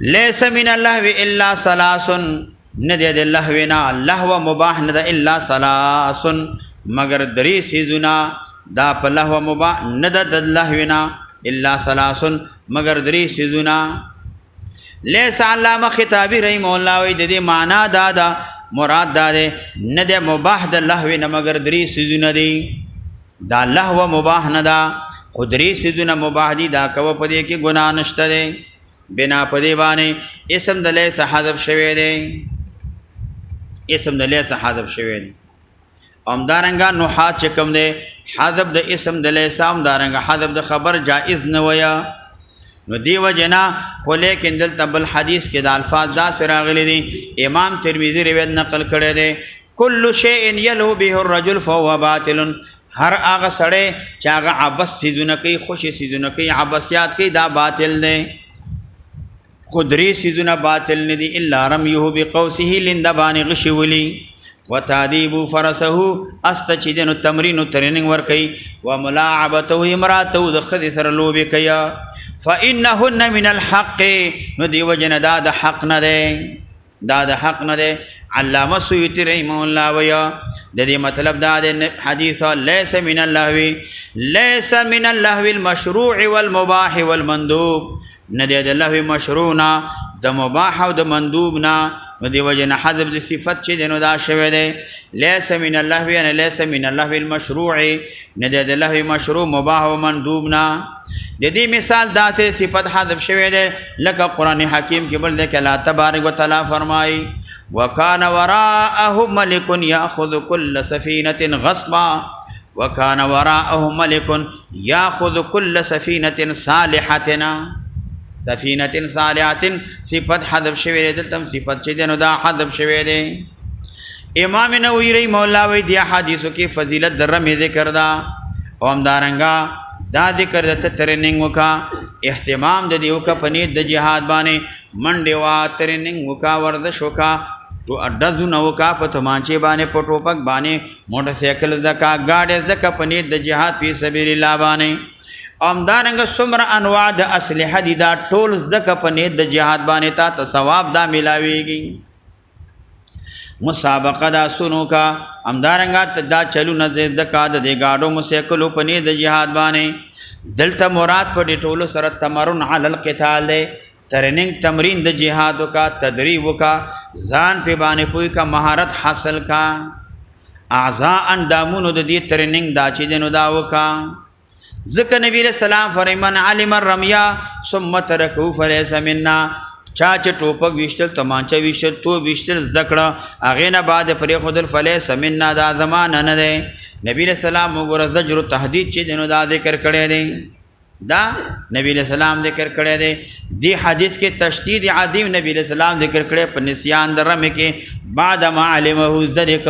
ليس من الله الا ثلاث ندی د الله وینا الله و مباح ند الا ثلاث مگر درې سيزونه دا په الله و مباح ند د الله وینا الا ثلاث مگر درې سيزونه ليس علامه خطابي رحم الله وی د دې معنا دا مراد دا ند مباح د الله وینا مگر درې سيزونه دي دا الله و مباح ندا خدري سيزونه مباح دي دا کو په دې کې ګناه نشته دي بنا پدی باندې اسم د لیس حذف شوی دی اسم د لیس حذف شوی دی امدارنګا نحات چې کوم دی حذف د اسم د لیسام دارنګ حذف د خبر جائز نه ویا نو دی وجنا خو لیکن دلته بل حدیث کې د الفاظ دا راغلي دي امام ترمذی روایت نقل کړی دی کل شیء یلهو به الرجل فهو باطل هر هغه سړی چې هغه عبث سیزونه کوي خوشي سیزونه کوي عبثیات کوي دا باطل دی قدری سیزونه باطل نه دي الا رمیه بقوسه لندبان غشولی وتادیب فرسه استچدن التمرین تریننګ ور کوي وملاعبته امراته د خذ سره لوبي کوي فانهن من الحق نو دی وجنه دا د حق نه دی دا د حق نه دی علامه سیوطی رحمه الله ویا د دې مطلب دا د حدیث ليس من اللهو ليس من اللهو المشروع والمباح والمندوب نه دی د لهو مشروعنا د مباح او د مندوبنا نو دی وجنه حذف د صفت چې دنو دا شوی دی ليس من اللهو یعنی ليس من اللهو المشروع نه دی د لهو مشروع مباح او مندوبنا د دې مثال داسې صفت حذف شوی دی لکه قرآن حکیم کې بل دی کې الله تبارک وتعالى فرمایي وكان وراءه ملك يأخذ كل سفينة غصبا وكان وراءه ملك يأخذ كل سفينة صالحة سفينة صالحة صفت حذف شوی دی دلته صفت چې دنو دا حذف شوی دی امام نووي رحمه الله وی دی حدیثو کې فضیلت د رمي ذکر دا او همدارنګه دا ذکر د ترننګ وکا اهتمام د دیو کا پنید د جهاد باندې منډه وا ترننګ وکا ورزش وکا تو اډزو نو کا په تمانچه باندې په ټوپک باندې موټر سایکل زکا گاډي زکا پنید د جهاد فی سبیل الله باندې امدارنګ سمر انواع د اسلحه دي دا ټول زکا پنید د جهاد باندې تا ثواب دا ملاويږي مسابقه دا سنو کا امدارنګ دا چلو نه زکا د گاډو مسایکلو پنید د جهاد باندې دلته مراد په دې ټولو سره تمرن علی القتال دی ترننګ تمرین د جهاد کا تدریب کا ځان په باندې پوي کا مهارت حاصل کا اعضاء اندامونو د دې ترننګ دا چې دنو دا وکا ذکر نبی رسول الله فرمان علم الرمیا ثم ترکو فلیس منا چا چې ټوپک وشتل تمانچه وشتل تو وشتل ذکر اغه نه بعد پرې خودل فلیس منا دا زمانه نه دی نبی رسول الله مغور زجر تهدید چې دنو دا ذکر کړی دی دا نبی علیہ السلام ذکر کړی دی دی حدیث کې تشدید عظیم نبی علیہ السلام ذکر کړی په نسیان درمه کې بعد ما علمه ذلک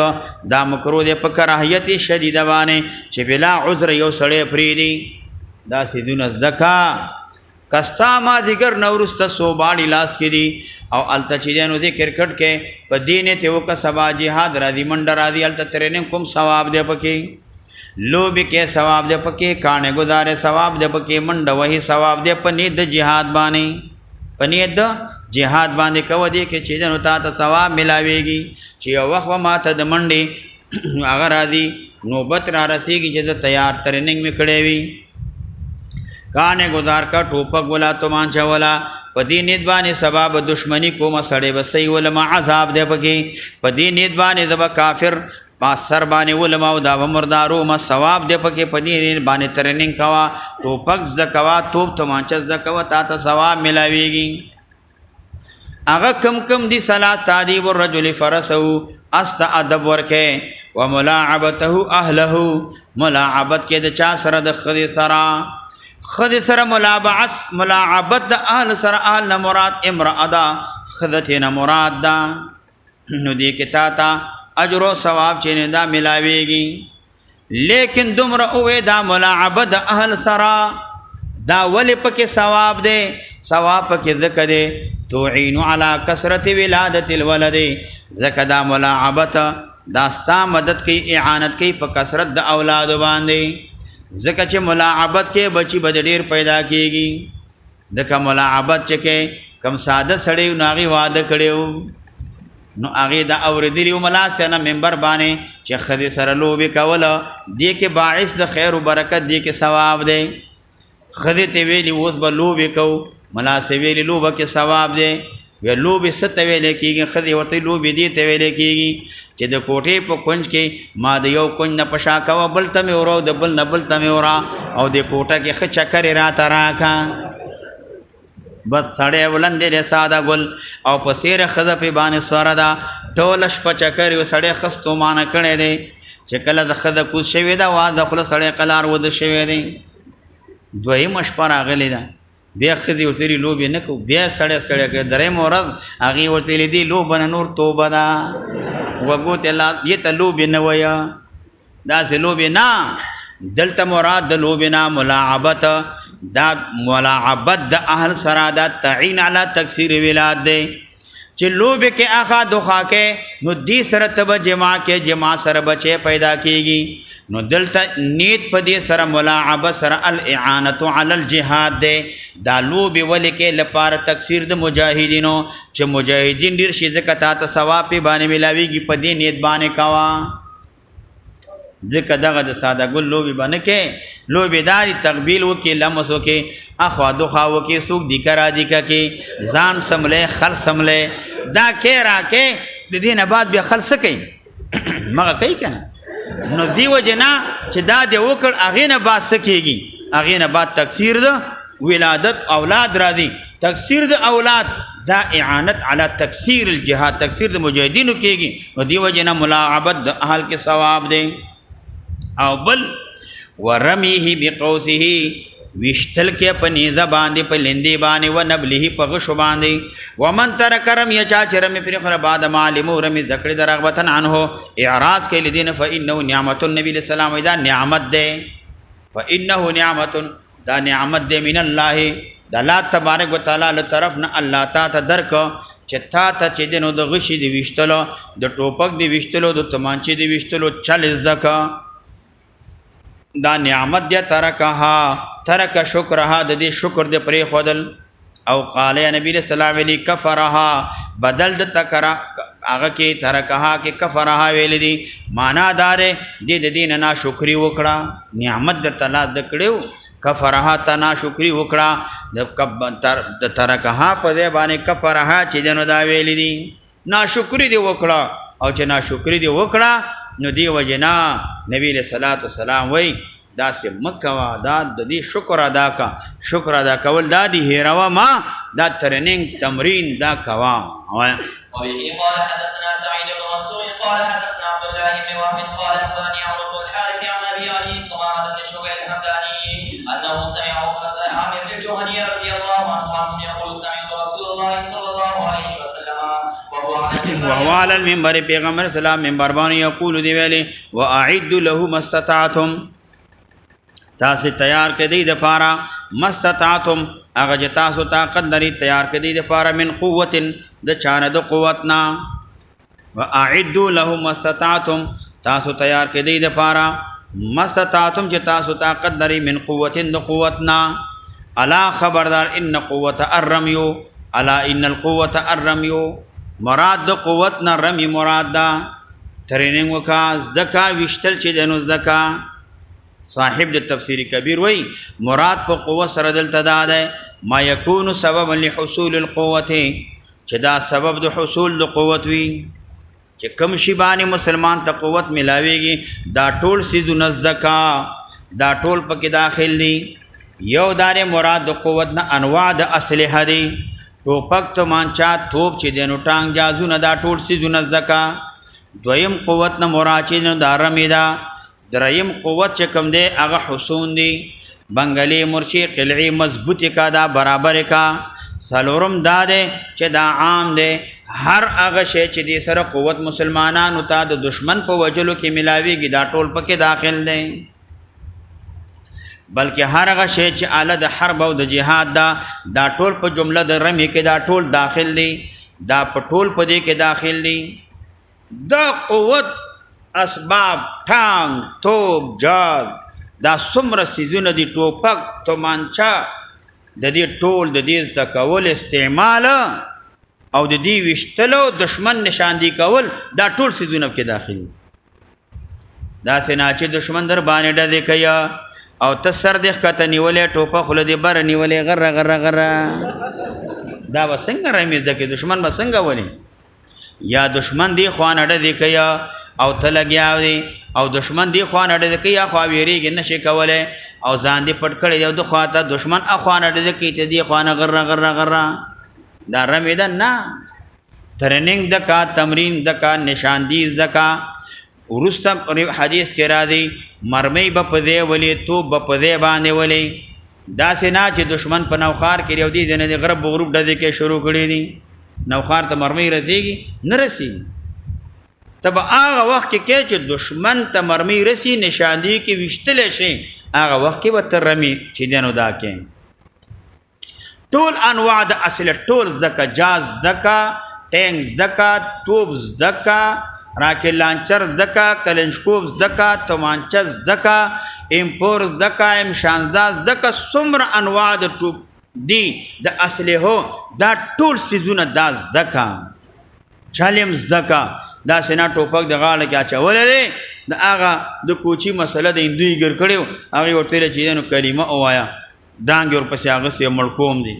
دا مکروه دی په کراهیت شدید باندې چې بلا عذر یو سړی فریدي دا سیدون زکا کستا ما دیگر نورست سو باندې لاس کې دی او الته چې دینو ذکر کړ کې په دینه ته وک سبا جهاد را دی منډ را دی الته ترنه کوم ثواب دی پکې لوبی کے ثواب دے پکے کانے گزارے ثواب دے پکے منڈ وہی ثواب دے پنید جہاد بانے پنید جہاد بانے کو دے کہ چیزن ہوتا تا ثواب ملاوے گی چی وقت و ماتا دا منڈی اگر آدھی نوبت را رسی گی جیسے تیار ترننگ میں کھڑے ہوئی کانے گزار کا ٹوپک ولا تو مانچا ولا پدی ندبانی سباب دشمنی کو مسڑے بسی ولما عذاب دے پکے پدی ندبانی زبا کافر پاس سر باندې ولما او دا مردارو ما ثواب دې پکې پدې باندې ترننګ کوا ټوپک زکوا توپ تمانچه زکوا تا ته ثواب ملاويږي هغه کم کم دي صلات تعذيب الرجل فرسه است ادب ورکه وملاعبته اهله ملاعبت کې د چا سره د خدي سره ملاعبت د اهل سره اهل مراد امرادا خدته مراد دا نو دې کې تا اجر و ثواب چینه دا ملاویگی لیکن دمر اوے دا ملاعبد اہل سرا دا ولی پک ثواب دے ثواب پک ذکر دے توعین علی کثرت ولادت الولد ذکر دا ملاعبت داستا مدد کی اعانت کی پا کثرت دا اولاد باندے ذکر چے ملاعبت کے بچی بدڑیر پیدا کیگی ذکر ملاعبت چکے کم سادہ سڑیو ناغی وعدہ کڑیو نو هغه دا اوریدلی ملا سره منبر باندې چې خدي سره لوبي کوله دې کې باعث د خیر او برکت دې کې ثواب دی خدي ته ویلی اوس به لوبي کو ملا سره ویلی لوبه کې ثواب دی وی لوبي ست ویل کېږي خدي ورته لوبي دې ته ویل کېږي چې د کوټې په کونج کې ما د یو کونج نه پشا کوا بل ته مې ورو د بل نه بل ته مې ورا او د کوټه کې خ چکر را تراکا بس سړی ولندې د ساده ګل او په سیر خزه په باندې سواره ده ټول شپه چکر یو سړی خستو مان کړی دی چې کله د ښځه کوز شوې ده وا د خوله سړی قلار وده شوی دی دویمه شپه راغلې ده بیا ښځې ورته ویلي لوبې نه کوو بیا سړی ستړی کړی درېیمه ورځ هغې ورته ویلي دي لوبه نه نور توبه ده وږو ته دې ته لوبې نه وایه داسې لوبې نه دلته مراد د لوبې نه ملاعبت دا ملاعبت د اهل سره دا تعین علی تکثیر ولاد دی چې لوبې کې آخا دوخا کې نو دې سره ته به جما کې جما سره بچې پیدا کېږي نو دلته نیت په دې سره ملاعبت سره الاعانت علی الجهاد دی دا لوبې ولې کې لپاره تکثیر د مجاهدینو چې مجاهدین ډېر شي ځکه تا ته ثواب پې باندې ملاویږي په دې نیت باندې کوه ځکه دغه د ساده ګل لوبې به نه کې لوبې داري تقبیل وکړي لمس وکړي اخوا دخوا وکړي څوک دیکه را دیکه کې ځان سملی خل سملی دا کې را کې د دې نه بعد بیا خل څه کوي مغه کوي که نه نو دې وجې نه چې دا دې وکړ هغې نه بعد څه کېږي هغې نه بعد تکثیر د ولادت اولاد راځي تکثیر د اولاد دا اعانت علی تکثیر الجهاد تکثیر د مجاهدینو کېږي نو دې وجې نه ملاعبت د اهل کې ثواب دی او بل ورمیه بقوسه وشتل کې په نیزه باندې په لندې باندې و نبله په غشو باندې ومن ترک رمی چا چې رمی پرې خوله بعد معلمو رمی ذکر د رغبتن عنه اعراض کې لدین فانه نعمت النبی علیہ السلام دا نعمت دی فانه نعمت دا نعمت دی من الله د الله تبارک وتعالی له طرف نه الله تا ته درک چې تا ته چې دینو د غشي دی وشتلو د ټوپک دی وشتلو د تمانچې دی وشتلو 40 دکا دا نعمت دی ترک شکرها د دې شکر دی پرې خودل او قال نبی صلی الله علیه کفرها بدل د تکرا هغه کې ترکها کې کفرها ویل دي معنا دار دې د دین نه شکرې وکړه نعمت د تعالی د کړو کفرها تنا شکرې وکړه د ترکها په دې باندې کفرها چې دنو دا ویل دي ناشکرې دی وکړه او چې ناشکرې دی وکړه نو دی وجنا نبی صلی الله علیه وسلم وای دا سه مکوا دا د دې شکر ادا کا شکر ادا کول دا دی هیروا ما دا ترننګ تمرین دا کوا وبه قال حدثنا سعيد بن منصور قال حدثنا عبد الله بن وهب قال اخبرني عمرو بن الحارث عن ابي علي صمامه بن شويل الحمداني انه سمع عامر بن الجهني رضي الله عنه يقول سمعت رسول الله صلى الله عليه وسلم وهو على المنبر پیغمبر سلام منبر باندې یقول دی ویلي واعد له ما استطعتم تاسو تیار کړئ د پاره مستطعتم هغه چې تاسو طاقت لري تیار کړئ د پاره من قوت د چانه د قوتنا واعدوا له مستطعتم تاسو تیار کړئ د پاره مستطعتم چې تاسو طاقت لري من قوت د قوتنا الا خبردار ان قوت الرمي الا ان القوه الرمي مراد د قوتنا رمي مراد دا تریننګ وکا زکا وشتل چې دنو زکا صاحب د تفسیر کبیر وای مراد په قوت سره دلته دا ده ما یکون سببا لحصول القوه چې دا سبب د حصول د قوت وي چې کم شی باندې مسلمان ته قوت ملاويږي دا ټول سيزونه زکا دا ټول پکې داخل دي یو دار مراد د قوت نه انواع د اسلحه دي ټوپک تمانچا توپ چې دینو ټانګ جازونه دا ټول سيزونه زکا دویم قوت نه مراد چې دا رمیدا دریم قوت چې کم دی هغه حصون دی بنگلی مرچی قلعی مضبوطی کا دا برابر کا سلورم دا دی چې دا عام دی هر هغه شی چې دی سره قوت مسلمانانو ته د دشمن په وجلو کې ملاویږي دا ټول پکې داخل دی بلکې هر هغه شی چې اعلی د حرب او د جهاد دا ټول په جمله د رمی کې دا ټول داخل دی دا په ټول په دې کې داخل دی دا قوت اسباب ټانګ توپ جاز دا څومره سیزونه دي ټوپک تومانچا د دې ټول د دې زده کول استعمال او د دې وشتلو دشمن نشاندهی کول دا ټول سیزونه کې داخلي دا څنګه چې دشمن در باندې ډزې کوي او ته سر دې ښکته نیولې ټوپک خوله دې بره نیولې غره غره غره دا به څنګه رمي زده کوي دشمن به څنګه ولي یا دشمن دې خوا نه ډزې کوي او ته لګیا دی او دشمن دی خوا نه ډزې کوي یا خوا ویریږي نشي کولی او ځان دې پټ کړی دی د خوا ته دشمن اخوا نه ډزې کوي چې دې خوا نه غره غره غره دا رمې ده نه ترننګ دکا تمرین دکا نشاندهی دکا وروسته حدیث کې راځي مرمۍ به په دی ولي توپ به په دی باندې ولي داسې نه چې دشمن په نوخار کې یو دی د غرب غروب ډزې کې شروع کړي دي نوخار ته مرمۍ رسیږي نه رسیږي ته به هغه وخت کې چې دشمن ته مرمۍ رسي نشاندهي کې ویشتلی شي هغه وخت کې به ته رمي چې دی نو دا کې ټول انواع د اصل ټول زده که جاز زده که ټینک زده که توپ زده که راکټ لانچر زده که کلنشکوف زده که تومانچه زده که امپور زده که امشانزه زده که څومره انواع د توپ دي د اسلحو دا ټول څیزونه دا زده که چلم زده که داسې نه ټوپک د غاړه کې اچولی دی د هغه د کوچي مسله د هندوی ګر کړی و هغې ورته ویله چې نو کلمه ووایه ډانګ یې ورپسې هغسې مړ کوم دی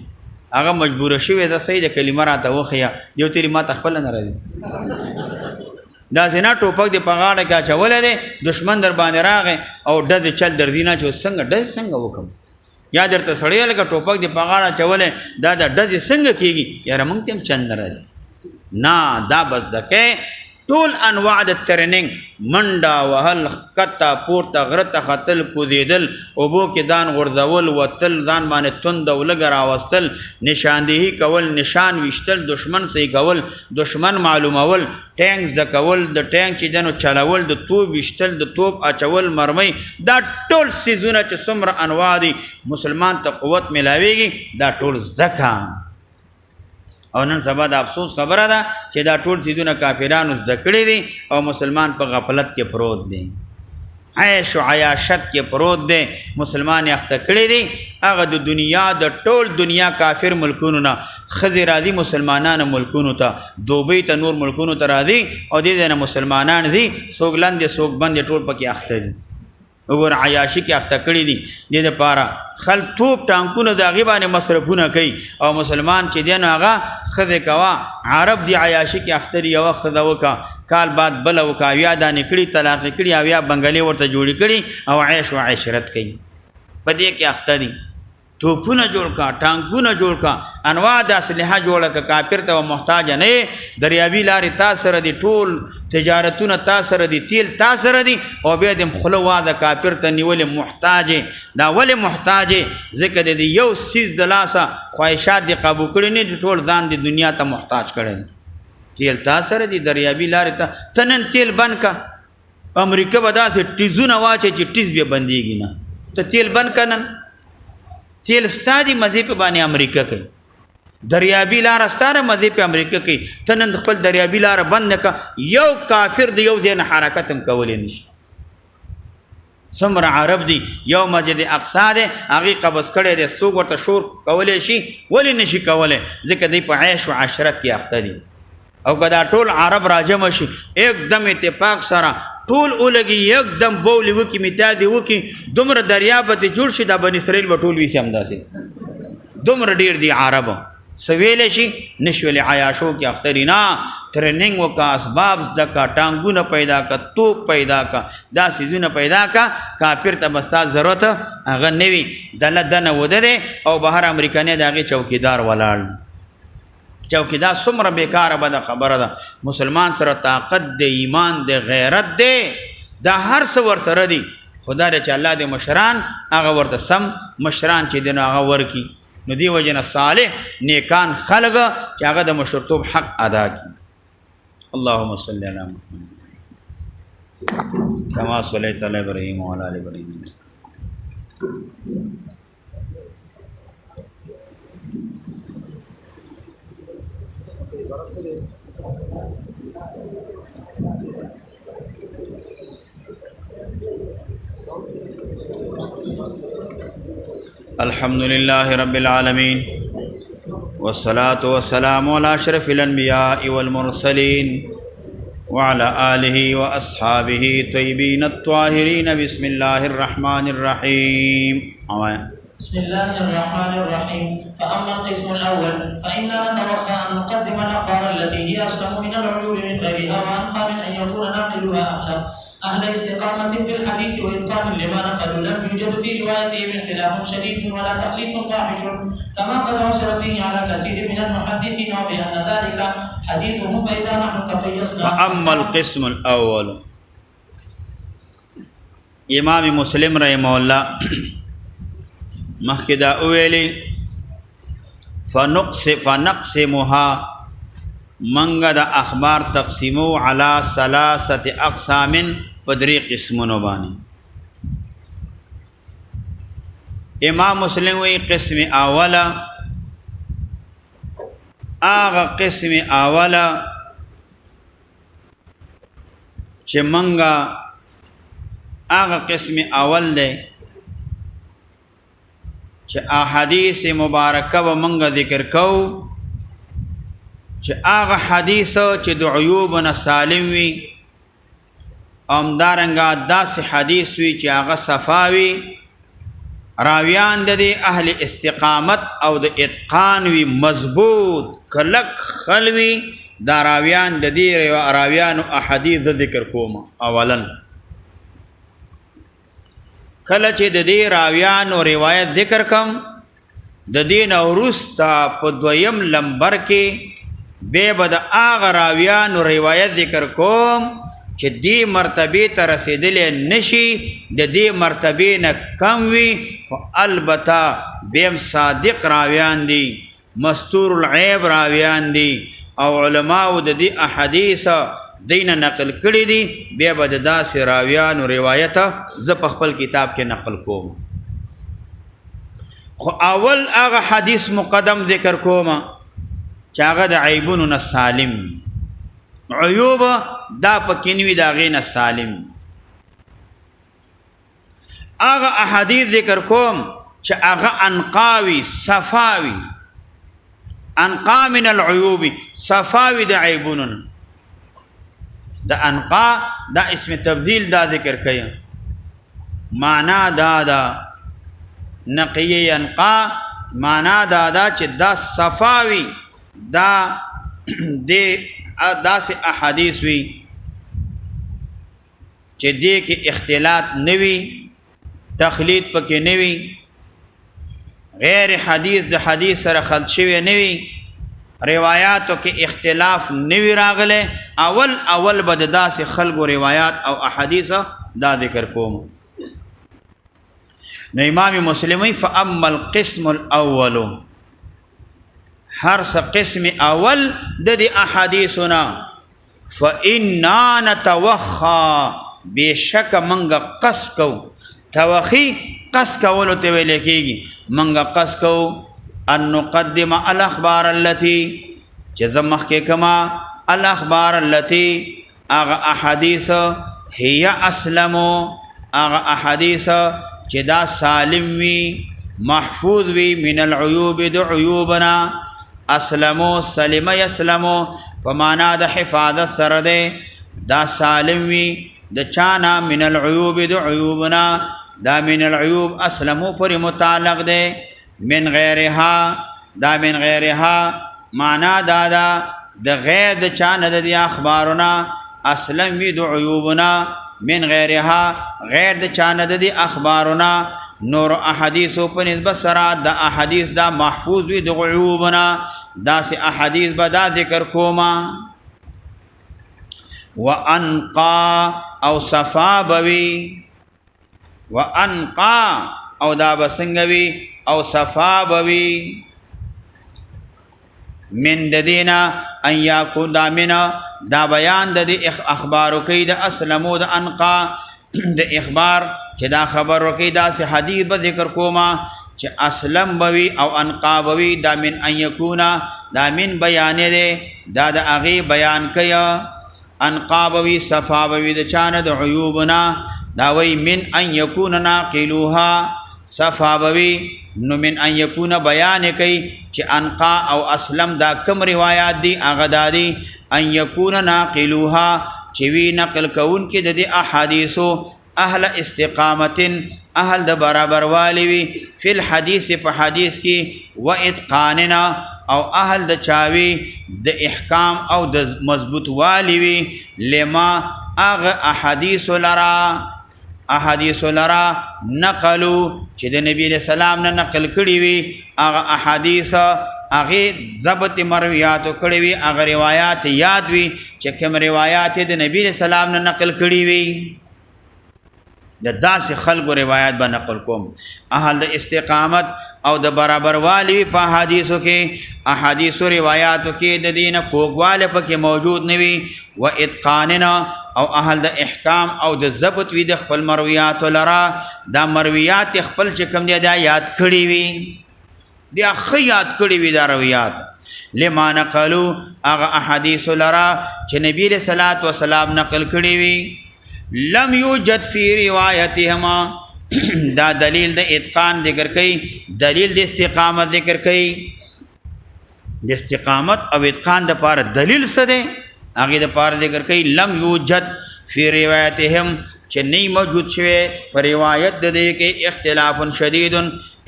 هغه مجبوره شوې ده صحیح د کلمه راته وښیه یو تیرې ما ته خپله نه راځي داسې نه ټوپک دې په غاړه کې اچولی دی دشمن در باندې راغی او ډزې چل درځي نه چې اوس څنګه ډزې څنګه وکړم یا درته سړی لکه ټوپک دې په غاړه اچولی دا د ډزې څنګه کېږي یاره موږ ته هم چل نه راځي نه دا به زده کوې ټول انواع د ټریننګ منډه وهل ښکته پورته غره ته ختل کوزېدل اوبو کې ځان غورځول وتل ځان باندې توند او لږه راوستل نشاندهي کول نشان ویشتل دشمن صحیح کول دشمن معلومول ټینک زده کول د ټینک چې دنو چلول د توپ ویشتل د توپ اچول مرمۍ دا ټول څیزونه چې څومره انواع دي مسلمان ته قوت میلاویږي دا ټول زده که او نن سبا د افسوس خبره ده چې دا ټول څیزونه کافرانو زده کړي دي او مسلمان په غفلت کې پروت دی عیش و عیاشت کې پروت دی مسلمان یې اخته کړي دي هغه د دنیا د ټول دنیا کافر ملکونو نه ښځې راځي مسلمانانو ملکونو ته دوبۍ ته نور ملکونو ته راځي او دې ځای نه مسلمانان دي څوک لندې څوک بندې ټول پکې اخته دي وګوره عیاشي کې اخته کړي دي دې دپاره خل توپ ټانکونه د هغې باندې مصرفونه کوي او مسلمان چې دی نو هغه ښځې کوه عرب دی عیاشي کې اخته دي یوه ښځه وکړه کال بعد بله وکړه اویا دانې کړي طلاقې کړي اویا بنګلې ورته جوړې کړي او عیش و عشرت کوي په دې کې اخته دي توپونه جوړ کا ټانکونه جوړ کا انواع د اسلحه جوړه کا کافر ته محتاج نه دریابي لارې تا سره دي ټول تجارتونه تا سره دي تیل تا سره دي او بیا د خوله واده کافر ته نیولې محتاج دا ولې محتاج ځکه د یو څیز د لاسه خواهشات دي قابو کړي نه دي ټول ځان د دنیا ته محتاج کړي تیل تا سره دي دریابي لارې ته نن تیل بند کا امریکا به داسې ټیزونه واچي چې ټیز بیا بندېږي نه ته تیل بند که نن تیل ستا دی مزې په باندې امریکا کوي دریابي لاره ستا د مزې په امریکا کوي ته نن خپل دریابي لاره بند نه که یو کافر د یو ځای نه حرکت هم کولی نه شي څومره عرب دي یو مسجد اقصی دی هغې قبض کړی دی څوک ورته شور کولی شي ولې نه شي کولی ځکه دوی په عیش و عشرت کې اخته دي او که دا ټول عرب راجمع شي एकदम اتفاق سره ټول اولګي یکدم بولې وکړي متیازې وکړي دومره دریاب به ترې جوړ شي دا بن اسرائیل به ټول ویسي همداسې دومره ډېر دي عربو څه ویلی شي نه شي ویلی عیاشو کې اخته دي نه ټریننګ وکړه اسباب زده کړه ټانګونه پیدا کړه توپ پیدا کړه دا څیزونه پیدا کړه کافر ته به ستا ضرورت هغه نه وي دله دنه وده دی او بهر امریکانۍ د هغې چوکیدار ولاړ چوکیدار څومره بیکاره بده خبره ده مسلمان سره طاقت دی ایمان دی غیرت دی دا هر څه ورسره دي خو دا دی چې الله د مشران هغه ورته سم مشران چې دی نو هغه ورکي نو دې وجې نه صالح نیکان خلک چې هغه د مشرتوب حق ادا کړي اللهم صل علی محمد کما صلیت علی ابراهیم وعلی آل ابراهیم الحمد لله رب العالمين والصلاة والسلام على أشرف الأنبياء والمرسلين وعلى آله وأصحابه طيبين الطاهرين بسم الله الرحمن الرحيم بسم الله الرحمن الرحيم فأما القسم الأول فإننا نتوخى أن نقدم الأخبار التي هي أسلم من العيون من غيرها وأنقى من أن يكون ناقلها أهل استقامة في الحديث وإتقان لما نقلوا لم يوجد في روايتهم اختلاف شديد ولا تقليد فاحش كما قد عثر فيه على كثير من المحدثين وبأن ذلك حديثهم فإذا نحن قيسنا. فأما القسم الأول امام مسلم رحمه الله مخکې دا ویلي فنقسمها منګه د اخبار تقسیمو علی 3 اقسام په 3 قسمونو باندې. امام مسلم وی قسم اوله آغا قسم اوله چې منګه آغا قسم اول دی چې احادیث مبارکه و منګه ذکر کو چې آغا حدیث چې د عیوبنا سالم وي امدارنګه داسې حدیث وي چې هغه صفاوي راویان د اهل استقامت او د اتقان وي مضبوط کلک خلوي دا راویان د دې راویانو احادیث ذکر کوم. اولا کله چې د دې راویانو روایت ذکر کم د دین اورستا په دویم لمبر کې به بد اغه راویانو روایت ذکر کوم چې دې مرتبه ته رسیدلې نشي د دې مرتبه نه کم وي او البته بهم صادق راویان دي مستور العیب راویان دي او علماء د دې احادیث دین نقل کړي دي بیا به د داسې راویانو روایت ز په خپل کتاب کې نقل کوم. خو اول هغه حدیث مقدم ذکر کوم چې هغه د عیبونو نه سالم عیوب دا پکینوي دا غین سالم. هغه احادیث ذکر کوم چې هغه انقاوي صفاوي انقا من العیوب صفاوي د عیبونو. د انقا دا اسم تبذیل دا ذکر کیا معنا دا نقیه انقا معنا دا چې دا صفاوي دا داسې احادیث وي چې دې کې اختلاط نوي تخلید پکې نوي غیر حدیث د حدیث سره خلط شوی نوي روایاتو کې اختلاف نوی راغله. اول بد داسې خلقو روایات او احادیث دا ذکر کوم. نو امام مسلمی فاما القسم الاول هر څه قسم اول د دې احادیثنا فإنا نتوخى بشک منګه قص کو توخی قص کولو ته ویل کېږي منګه قص کو ان نقدم الاخبار التي چې زمخ کې کما الاخبار التي اغه احادیث هي اسلمو اغه احادیث چې دا سالم وي محفوظ وي من العيوب د عيوبنا اسلمو سلم يسلمو فمانا د حفاظت سره ده دا سالم وي د چانا من العيوب د عيوبنا دا من العيوب اسلمو پر متعلق ده من غیرها دا من غیرها معنا دا د غیر د چانه د اخبارنا اسلم وی د عیوبنا من غیرها غیر د چانه د اخبارنا نور احادیث په نسبت سره د احادیث دا محفوظ وی د عیوبنا دا سه احادیث به دا ذکر کوما. وانقا او صفا بوي وانقا او دا بسنګوي او صفا بوي من ددینا ان یاکون دامنا دا بیان د اخبارو کې د اسلمو د انقا د اخبار چې دا خبر ورکې دا سه حدیث به ذکر کوما چې اسلم بوي او انقا بوي دا من ان یکون دا من بیان دی دا د اغي بیان کیا انقا بوي صفا بوي د چانه د عیوبنا دا وی من ان یکون ناقلوها صفا بوي نو من ان یکون بیان کوي چې انقا او اسلم دا کم روایات دي هغه دادي ان یکون ناقلوها چې وی نقل کون کې د احادیثو اهل استقامت اهل د برابر والی وی فی الحدیث په حدیث کې و اتقاننا او اهل د چاوی د احکام او د مضبوط والی وی لما اغه احادیث لرا نقلو چې د نبی علیہ السلام نه نقل کړي وي هغه احادیث هغه ضبط مرویات کړي وي هغه روایت یاد وي چې کوم روایت د نبی علیہ السلام نه نقل کړي وي د داسې خلکو روایت به نقل کوم اهل د استقامت او د برابر والی په حدیثو کې احادیثو روایاتو کې د دین کوګواله پکې موجود نوي و اتقاننا او اهل د احکام او د ضبط وي د خپل مرویات لرا دا مرویات خپل چې کوم دی دا یاد کړی وي دا خیات کړی وي دا روایات لما نقلوا اغه احادیث لرا چې نبی رسول الله والسلام نقل کړی وي لم یوجد فی روایتهما دا دلیل د اتقان ذکر کوي دلیل د استقامت ذکر کوي د استقامت او اتقان د پاره دلیل څه دی هغه د پاره ذکر کوي لم یوجد فی روایتهم چې نه موجود شوی په روایت د دې کې اختلاف شدید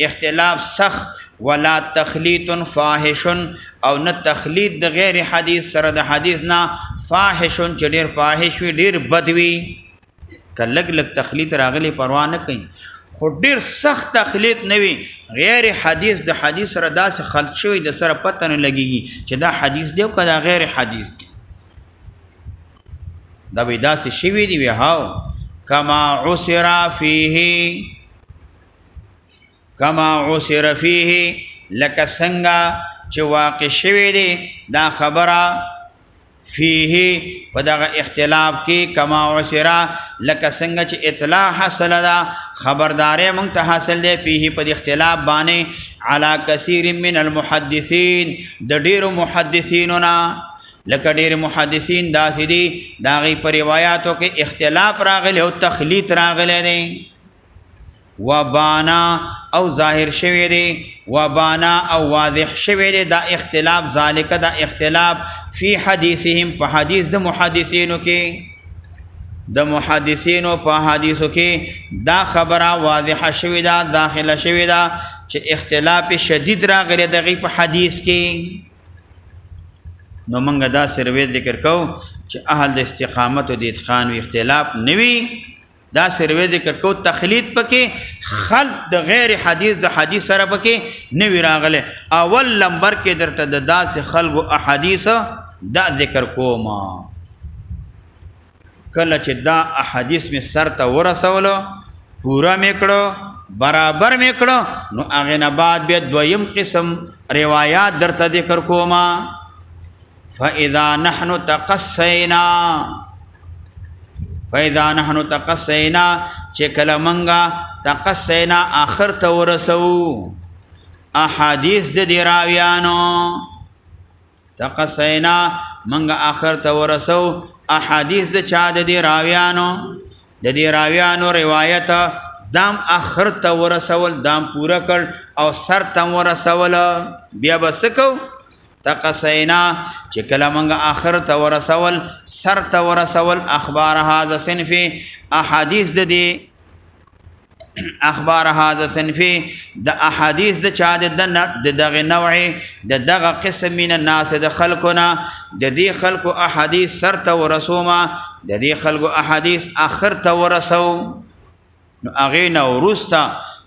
اختلاف سخت ولا تخلیط فاحش او نه تخلیط د غیر حدیث سره د حدیث نه فاحش چې ډیر فاحش وي ډیر بد وي کلګ لګ تخلیط راغلی پروا نه کوي خو ډیر سخت تخلیط نه وي غیر حدیث د حدیث سره داسې خلط شوی د سره پته نه لګیږي چې دا حدیث دی او که دا غیر حدیث دی دا به داسې شوي دي وي هاو کما عسر فیه لکه څنګه چې واقع شوی دی دا خبره فیه په دغه اختلاف کې کما عسر لکه څنګه چې اطلاع حاصل ده خبرداري مونږ ته حاصل دی فیه په اختلاف باندې علی کثیر من المحدثین د ډیرو محدثینو نه لکه ډیر محدثین داسې دي د هغې په روایاتو کې اختلاف راغلی او تخلیط راغلی دی وبانا او ظاهر شوی دی وبانا او واضح شوی دی دا اختلاف ذالک دا اختلاف فی حدیثهم په حدیث د محدثینو کې د محدثینو په حدیثو کې دا خبره واضحه شوی دا داخله شوی دا چې اختلاف شدید راغلی د هغې په حدیث کې نو موږ دا سروې ذکر کوو چې اهل د استقامت او د اتقان و اختلاف نه وي دا سروې ذکر کوو تخلیط پکې خلط د غیر حدیث د حدیث سره پکې نه وي راغلی اول لمبر کې درته د داسې خلکو احادیث دا ذکر کوم کله چې دا احادیث مې سر ته ورسولو پوره مې کړو برابر مې کړو نو هغې نه بعد بیا دویم قسم روایات درته ذکر کوم فإذا نحن تقصینا چې کله منګه تقصینا آخر ته ورسو احادیث د دې راویانو تقصینا منګه آخر ته ورسو احادیث د چا د دې راویانو روایت دام آخر ته ورسول دام پوره کړ او سر ته ورسول بیا به څه کوو تقصینا چې کله منګه آخر ته ورسول سر ته ورسول اخبار هذا صنف احادیث د دې اخبار هذا صنف د احادیث د چا د دغه نوع د دغه قسم من الناس د خلقنا د دې خلقو احادیث سر ته ورسوما د دې خلقو احادیث آخر ته ورسو نو هغې نه وروسته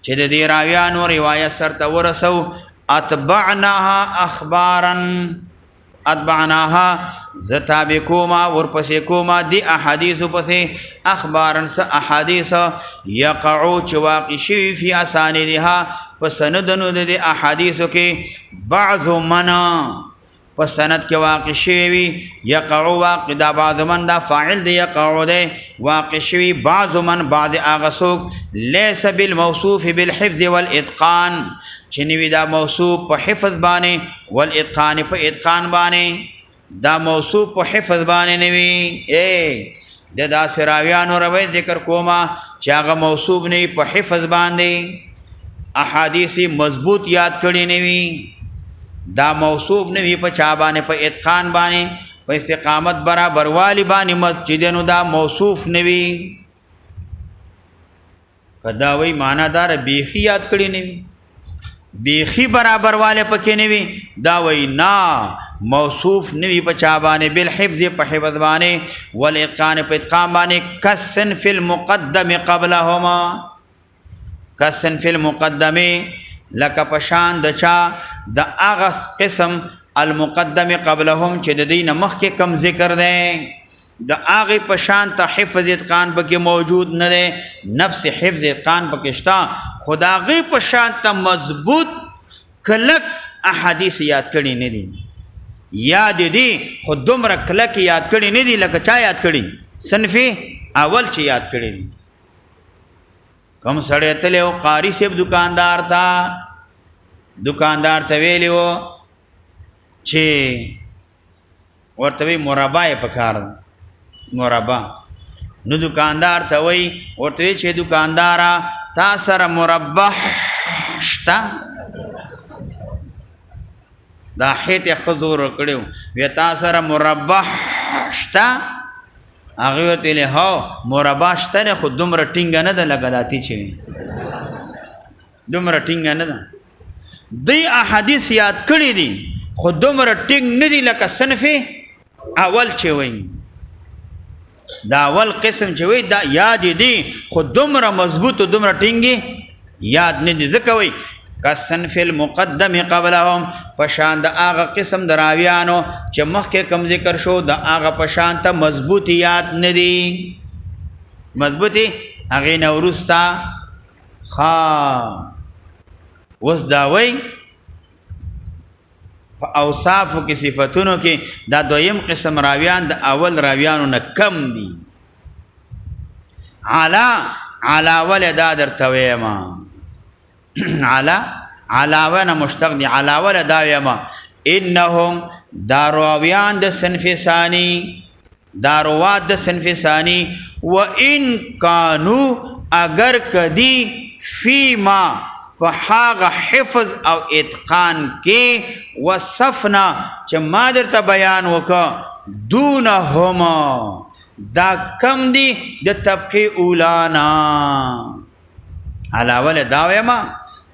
چې د دې راویانو روایت سر ته ورسو اتبعناها زتابع کوما ورپسې کوما دی احادیثو پسې اخبارن س احادیث یقعو چې واقع شوي فی اسانیدها په سندونو د دې احادیثو کې بعض من په سند کې واقع شوي وي یقعو واقع دا بعض من دا فاعل دی یقعو دی واقع شوي بعض من بعض هغه څوک لیس بالموصوف بالحفظ والاتقان چې نوي دا موصوف په حفظ باندې والاتقان په اتقان باندې دا موصوف په حفظ باندې نوي د داسې راویانو روایت ذکر کوما چې هغه موصوف نه په حفظ باندې احادیث مضبوط یاد کړي نوي دا موصوف نه وي په چا باندې په اتقان باندې په استقامت برابر والی باندې مسجدونو دا موصوف نه وي کدا وی معنا دار بیخي یاد کړي نه وي بیخي برابر والے پکې نه وي دا وی نا موصوف نه وي په چا باندې بالحفظ په حفظ باندې والاتقان په اتقان باندې کسن فی المقدم قبلهما کسن فی المقدم لکه پشان د چا د هغه قسم المقدم قبلهم چې د دین مخکې کم ذکر دی د هغې په شان ته حفظ اتقان پکې موجود نه دی نفس حفظ اتقان پکې شته خو د هغې په شان ته مضبوط کلک احادیث یاد کړي نه دي یاد دي خو دومره کلک یاد کړي نه دي لکه چا یاد کړي صنف اول چې یاد کړي دي کوم سړی تللی و قاري صاحب دکاندار ته ویلی و چې ورته وی مربا یې پکار ده مربا نو دکاندار ته وی ورته وی چې دکانداره تا سره مربا شته دا هیت یې ښه زور کړی و وی تا سره مربا شته هغې ورته ویلې هو مربا شته دی خو دومره ټینګه نه ده لکه دا تی چې دومره ټینګه نه ده دوی احادیث یاد کړي دي خو دومره ټینګ نه دي لکه صنف اول چې وایي دا اول قسم چې وایي دا یاد دي خو دومره مضبوط و دومره ټینګې یاد نه دي ځکه وایي کالصنف المقدم قبلهم په شان د هغه قسم د راویانو چې مخکې کوم ذکر شو د هغه په شان ته مضبوط یاد نه دي مضبوطې هغې نه وروسته اوس دا وایي په اوصافو کې صفتونو کې دا دویم قسم راویان د اول راویانو نه کم دي علاوه دا درته ویمه علاوه نه مشتق دي علاوه دا ویمه انهم دا راویان د صنف ثانی دا روات د صنف ثانی و ان کانو اگر کدی فیما په هغه حفظ او اتقان کې وصفنا چې ما درته بیان وکړه دونهما دا کم دي د طبقې اولانا علاوه دا ویما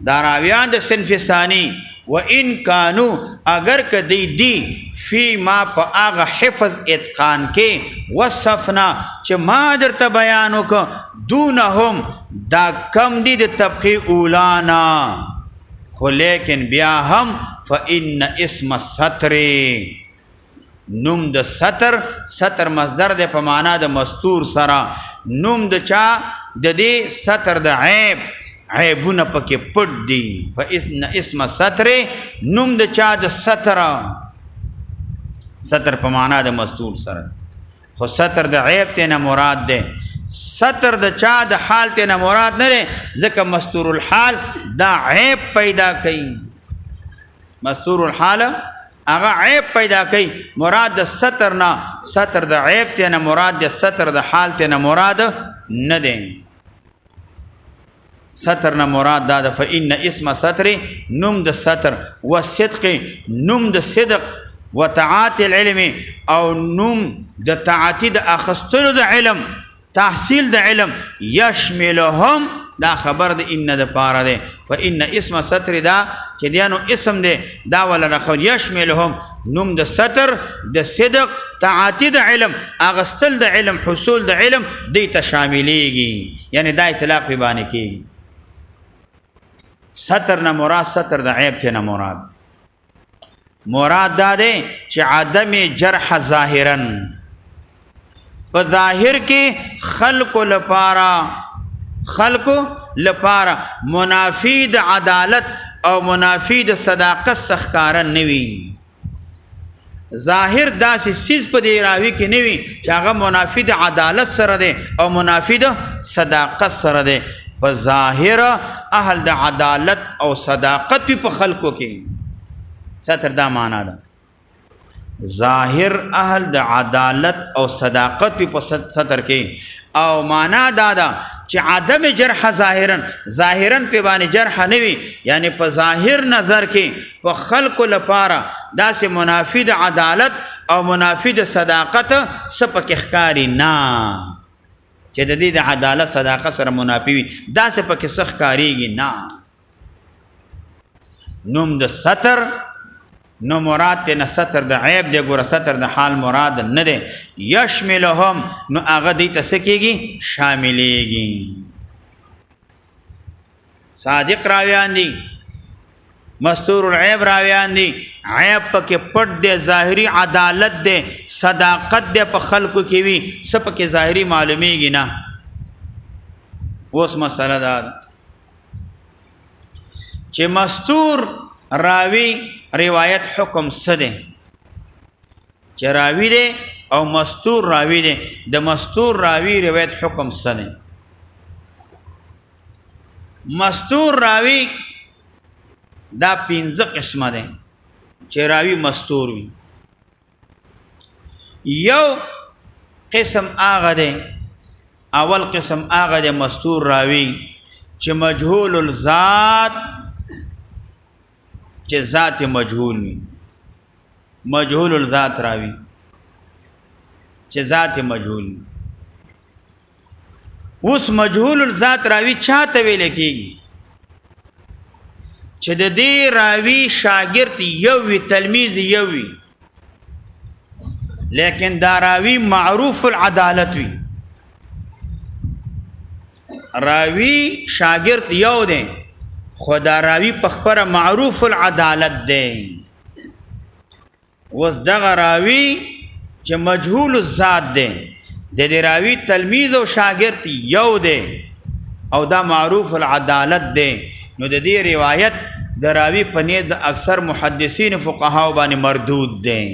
دا راویان د صنف ثانی و ان کانو اگر کدی دی فی ما په هغه حفظ اتقان کې وصفنا چې ما درته بیان وکړه دونهم دا کم دي د طبقې اولانا خو لیکن بیا هم فإن اسم الستر نوم د ستر مصدر دی په معنا د مستور سره نوم د چا د دې ستر د عیبونه پکې پټ دي فإن اسم الستر نوم د چا د ستر په معنا د مستور سره خو ستر د عیب ته نه مراد دی ستر د چا د حال ته نه مراد نه دی ځکه مستور الحال دا عیب پیدا کوي مستور الحال هغه عیب پیدا کوي مراد د ستر نه ستر د عیب ته نه مراد د ستر د حال ته نه مراد نه دی ستر نه مراد دا ده فإن اسم ستر نوم د ستر والصدق نوم د صدق وتعاطي العلم او نوم د تعاطي د اخستلو د علم تحصیل د علم یشملهم دا خبر د ان د پاره ده فإن اسم ستر دا چې دیانو اسم ده دا ولا رخو یشملهم نوم د ستر د صدق تعاطي د علم اغستل د علم حصول د علم دی ته شاملېږي یعنی دا اطلاق په باندې کېږي ستر نه مراد ستر د عیب ته نه مراد دا ده چې عدم جرح ظاهرا په ظاهر کې خلق لپاره منافی د عدالت او منافی د صداقت څخه نه وي ظاهر داسې سیز په دی راوي کې نه وي چې هغه منافی د عدالت سره دی او منافی د صداقت سره دی په ظاهر اهل د عدالت او صداقت په خلقو کې ستر دا معنا ده ظاهر اهل د عدالت او صداقت په ستر کې او معنا دا ده چې عدم جرح ظاهرا په باندې جرح نه وي یعنی په ظاهر نظر کې په خلقو لپاره داسې منافی د عدالت او منافی د صداقت سپک ښکاری نه چې د دې د عدالت صداقت سره منافی وي داسې پکې سخت کاریږي نه نوم د ستر نو مراد ته نه ستر د عیب دی ګوره ستر د حال مراد نه دی یشملهم نو هغه دې ته څه کېږي شاملېږي صادق راویان دي مستور العیب راویان دي عیب پکې پټ دی ظاهري عدالت دی صداقت دی په خلکو کې وي څه پکې ظاهري معلومیږي نه اوس مسله دا چې مستور راوی روایت حکم څه دی چې راوی دی او مستور راوی دی د مستور راوی روایت حکم څه دی مستور راوی دا 15 قسمه ده چې راوی مستور وي یو قسم هغه ده اول قسم هغه ده مستور راوی چې مجهول الذات چې ذات مجهول وي مجهول الذات راوی چې ذات مجهول وي اوس مجهول الذات راوی چاته ویل کېږي چې د دې راوی شاګرد یو وي تلمیذ یو وي لیکن دا راوی معروف العدالت وي راوی شاګرد یو دی خو دا راوی په خبره معروف العدالت دی اوس دغه راوی چې مجهول الذات دی د دې راوی تلمیذ او شاګرد یو دی او دا معروف العدالت دی نو د دې روایت د راوی په نيت د اکثر محدثین فقها باندې مردود دی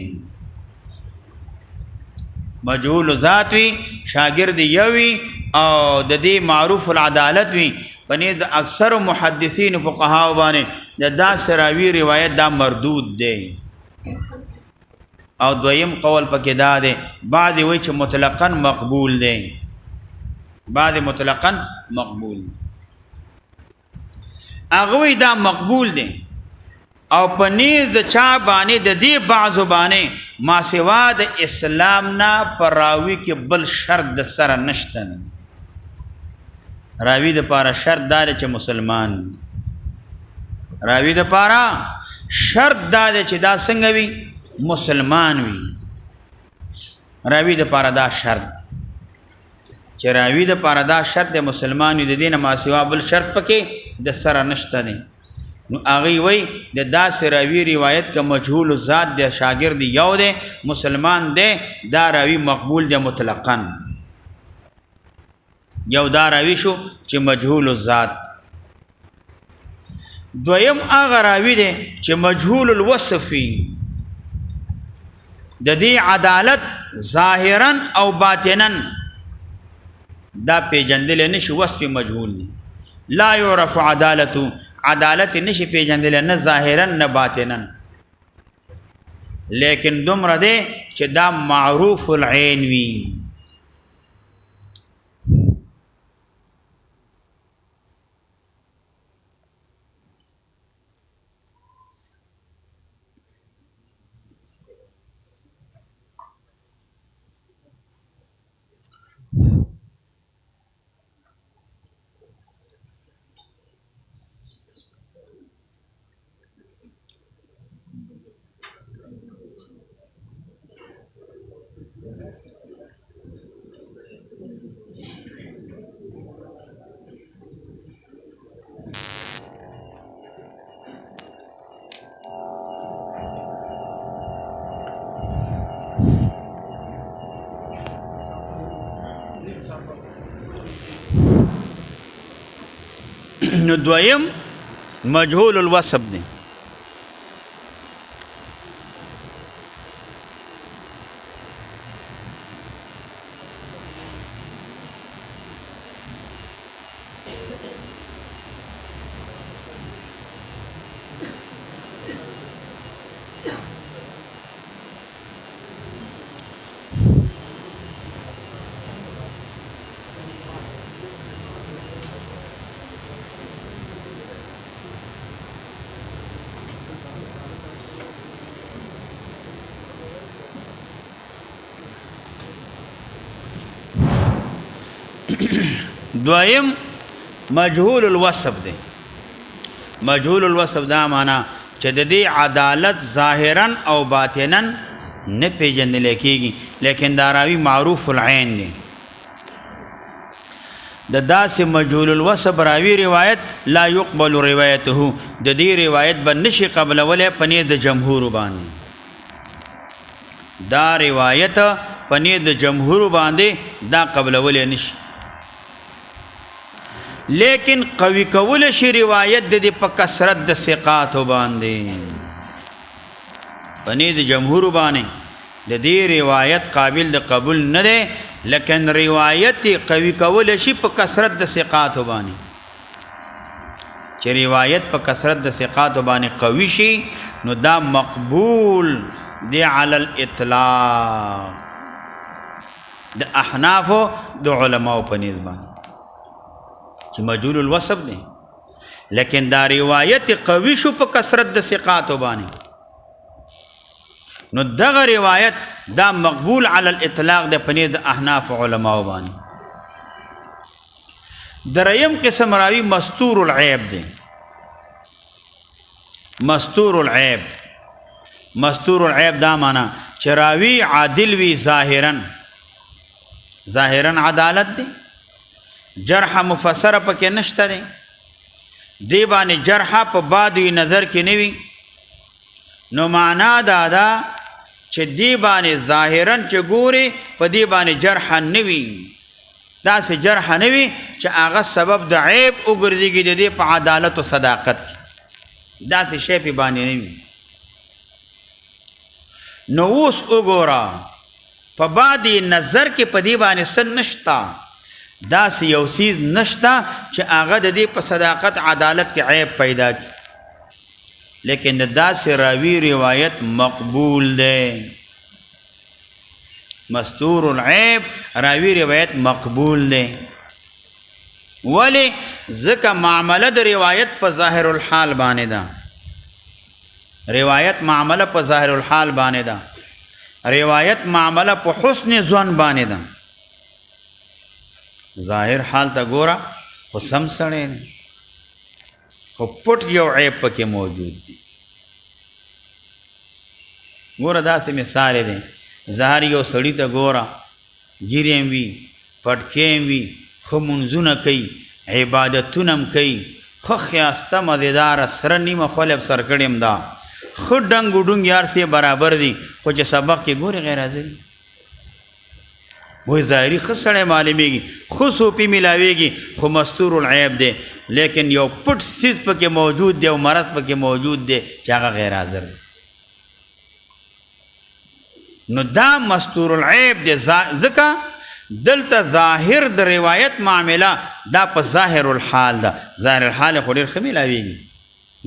مجهول ذات وی شاګرد یو وی او د دې معروف العدالت وی په نيت د اکثر محدثین فقها باندې د داسې راوی روایت دا مردود دی او دویم قول پکې دا دی بعضی وی چې مطلقاً مقبول دی بعضی مطلقاً مقبول دی اغوی دا مقبول دی او پنیز د چا باندې د دې بعضو باندې ما سوا د اسلام نه پر راوی کې بل شرط د سره نشته راوی د پاره شرط دار چې مسلمان راوی د پاره شرط دار چې دا څنګه وي مسلمان وي راوی د پاره دا شرط چې راوی د پاره دا شرط د مسلمان وي د دینه ما سوا بل شرط پکې د سره نشته دی نو هغه وی د داسې راوی روایت کا مجهول ذات د شاګرد یو دی مسلمان دی دا راوی مقبول دی مطلقاً یو دا راوی شو چې مجهول ذات دویم هغه راوی دی چې مجهول الوصف د دې عدالت ظاهرا او باطنا دا پیجندل نشي وصف مجهول دی لا يعرف عدالت نشي پیجندل نه ظاهرا نه باطنا لیکن دومره دی چې دا معروف العين وي نو دویم مجهول الوصف دی دویم مجهول الوصف دی مجهول الوصف دا معنا چې د دې عدالت ظاهرا او باطنا نه پیژندل کېږي لیکن دا راوی معروف العين دی د داسې مجهول الوصف راوي روایت لا يقبل روایته د دې روایت به نشي قبلولی په نیز د جمهور باندې دا روایت په نیز د جمهور باندې دا قبلولی نشي لیکن قوی کول شي روایت د دې په کثرت د ثقاتو باندې په نیز د جمهور باندې د دې روایت قابل د قبول نه دی لیکن روایت قوی کول شي په کثرت د ثقاتو باندې چې روایت په کثرت د ثقاتو باندې قوي شي نو دا مقبول دی علی الاطلاق د احنافو د علماو په نیز باندې چې مجهول الوصف دی لیکن دا روایت قوي شو په کثرت د ثقاتو باندې نو دغه روایت دا مقبول علی الاطلاق د پنیر د احناف علماء باندې دریم قسم راوی مستور العیب دی مستور العیب مستور العیب دا معنی چې راوی عادل وی ظاهرا عدالت دی جرح مفسره پکې نشته دی دی باندې جرح په بعضی نظر کې نه وي نو معنا دا ده چې دی باندې ظاهرا چې ګوري په دی باندې جرح نه وي داسې جرح نه وي چې هغه سبب د عیب وګرځېږي د دې په عدالت او صداقت کې داسې شی پې باندې نه وي نو اوس وګوره په بعضې نظر کې په دې باندې څه نشته داسې یو څیز نشته چې هغه د دې په صداقت عدالت کې عیب پیدا کړي لیکن داسې راوی روایت مقبول دی مستور العیب راوی روایت مقبول دی ولی ځکه معامله د روایت په ظاهر الحال باندې ده روایت معامله په ظاهر الحال باندې ده روایت معامله په حسن ظن باندې ده ظاهر حال ته ګوره خو سم سړی نه خو پټ یو عیب پکې موجود دی ګوره داسې مثال دی ظاهر یو سړي ته ګوره ږیرې هم وي پټکې هم وي ښه منځونه کوي عبادتونه هم کوي ښه ښایسته مزېداره سره نیمه خوله په سر کړې هم ده ښه ډنګ وډنګ یار سې برابر دي خو چې سبق کې ګورې غیر حاضر وای ظاهري ښه سړی معلومیږي ښه صوفي ملاویږي خو مستور العیب دی لیکن یو پټ څیز پکې موجود دی او مرض پکې موجود دی چې هغه غیر حاضر دی نو دا مستور العیب دی ځکه دلته ظاهر د روایت معامله دا په ظاهر الحال ده ظاهر الحال خو ډېر ښه ملاویږي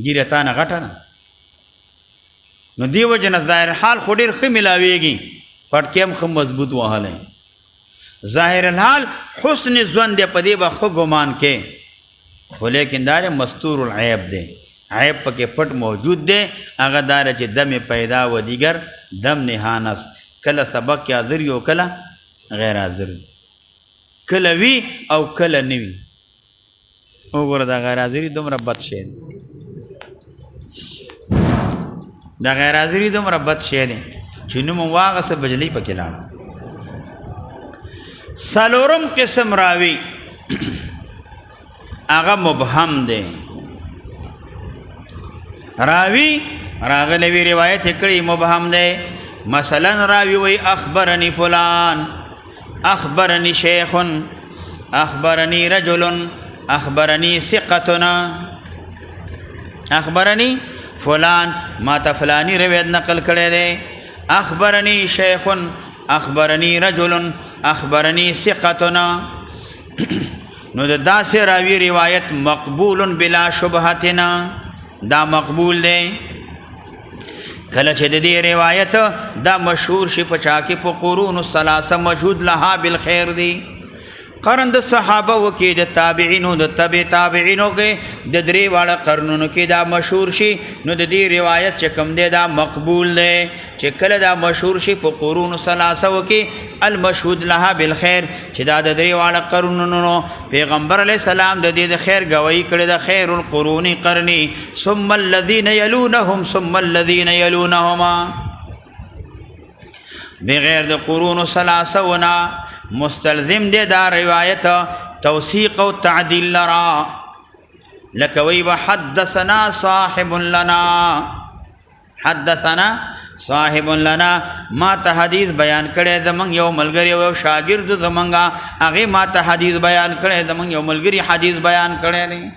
ګیره تا نه غټه نه نو دې وجه نه ظاهر الحال خو ډېر ښه ملاویږي پټکې هم ښه مضبوط وهلی ظاهر الحال حسن ظن دی په دې به ښه ګمان کې خو لیکن دا مستور العیب دی عیب پکې پټ موجود دی هغه دا چې دم پیدا و دیگر دم نهانس کله سبق کې حاضر وي او کله غیر حاضر وي کله وي او کله نه وي وګوره دا غیر حاضري دومره بد شی دی دا غیر حاضري دومره بد شی دی چې نوم واغسه بجلی پکې لاړه څلورم قسم راوي هغه مبهم دی راوی راغلی وی روایت کړي مبهم دی مثلا راوی وی اخبرني فلان اخبرني شیخ اخبرني رجل اخبرني ثقتنا اخبرني فلان ما ته فلانی روایت نقل کړی دی اخبرني شیخ اخبرني رجل اخبرني ثقتنا نو داسې راوی روایت مقبول بلا شبهتنا دا مقبول دی کله چې د دې روایت دا مشهور شي په چا کې په قرون الثلاثه مشهود لها بالخیر دی قرن د صحابه وکي د تابعینو د تبع تابعینو کې د درې واړه قرنونو کې دا مشهور شي نو د دې روایت چې کوم دی دا مقبول دی چې کله دا مشهور شي په قرون ثلاثه وکي المشهود لها بالخیر چې دا د درې واړه قرنونو پیغمبر علیه السلام د دې د خیر گواہی کړې د خیر القرون قرنی ثم الذين يلونهم ثم الذين يلونهما بغیر د قرون ثلاثه ونا مستلزم دی دا روایت توثیق او تعدیل لرا لکه وی وحدثنا صاحب لنا حدثنا صاحب لنا ما ته حدیث بیان کړی زمونږ یو ملګری او شاګرد زمونږه هغې ما ته حدیث بیان کړی زمونږ یو ملګري حدیث بیان کړی دی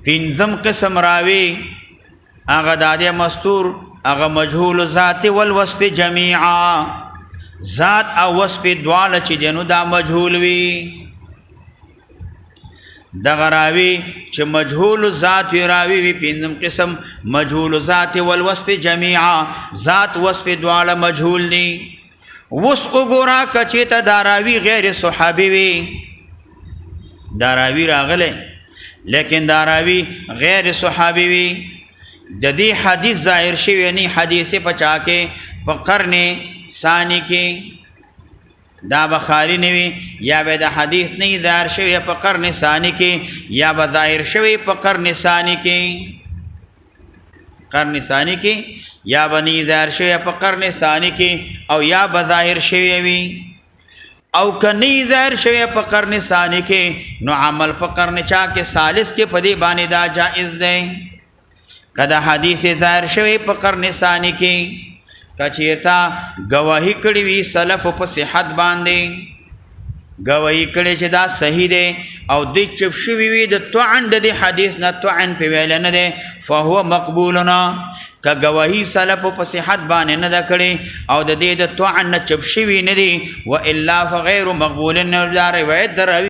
پنځم قسم راوي هغه د دې مستور هغه مجهول ذات والوصف جمیعا ذات او وصف دواړه چې دی نو دا مجهول وي دغه راوي چې مجهول ذات وي راوي وي پنځم قسم مجهول ذات والوصف جمیعا ذات وصف دواړه مجهول دي اوس وګوره که چېرته دا راوي غیر صحابي وي دا راوي راغلی لیکن دا راوي غیر صحابي وي د دې حدیث ظاهر شوی نه حدیث په چا کې په قرن ثانی کې دا بخاری نه وي یا به د حدیث نه ظاهر شوی په قرن ثانی کې یا به ظاهر شوی په قرن ثانی کې یا به نه ظاهر شوی په قرن ثانی کې او یا به ظاهر شوی وي او که نه ظاهر شوی په قرن ثانی کې نو عمل په قرن چا کې ثالث کې په دې باندې دا جائز دی که د حدیث ظاهر شوی په قرن ثانی کې که چېرته ګواهي کړې وي سلف په صحت باندې ګواهي کړې چې دا صحیح دی او دې چپ شوي وي د طعن د دې حدیث نه طعن پې ویلی نه دی فهو مقبولنا که ګواهي سلف په صحت باندې نه ده کړې او د دې د طعن نه چپ شوي نه دي والا فغیر مقبول دا روایت د راوي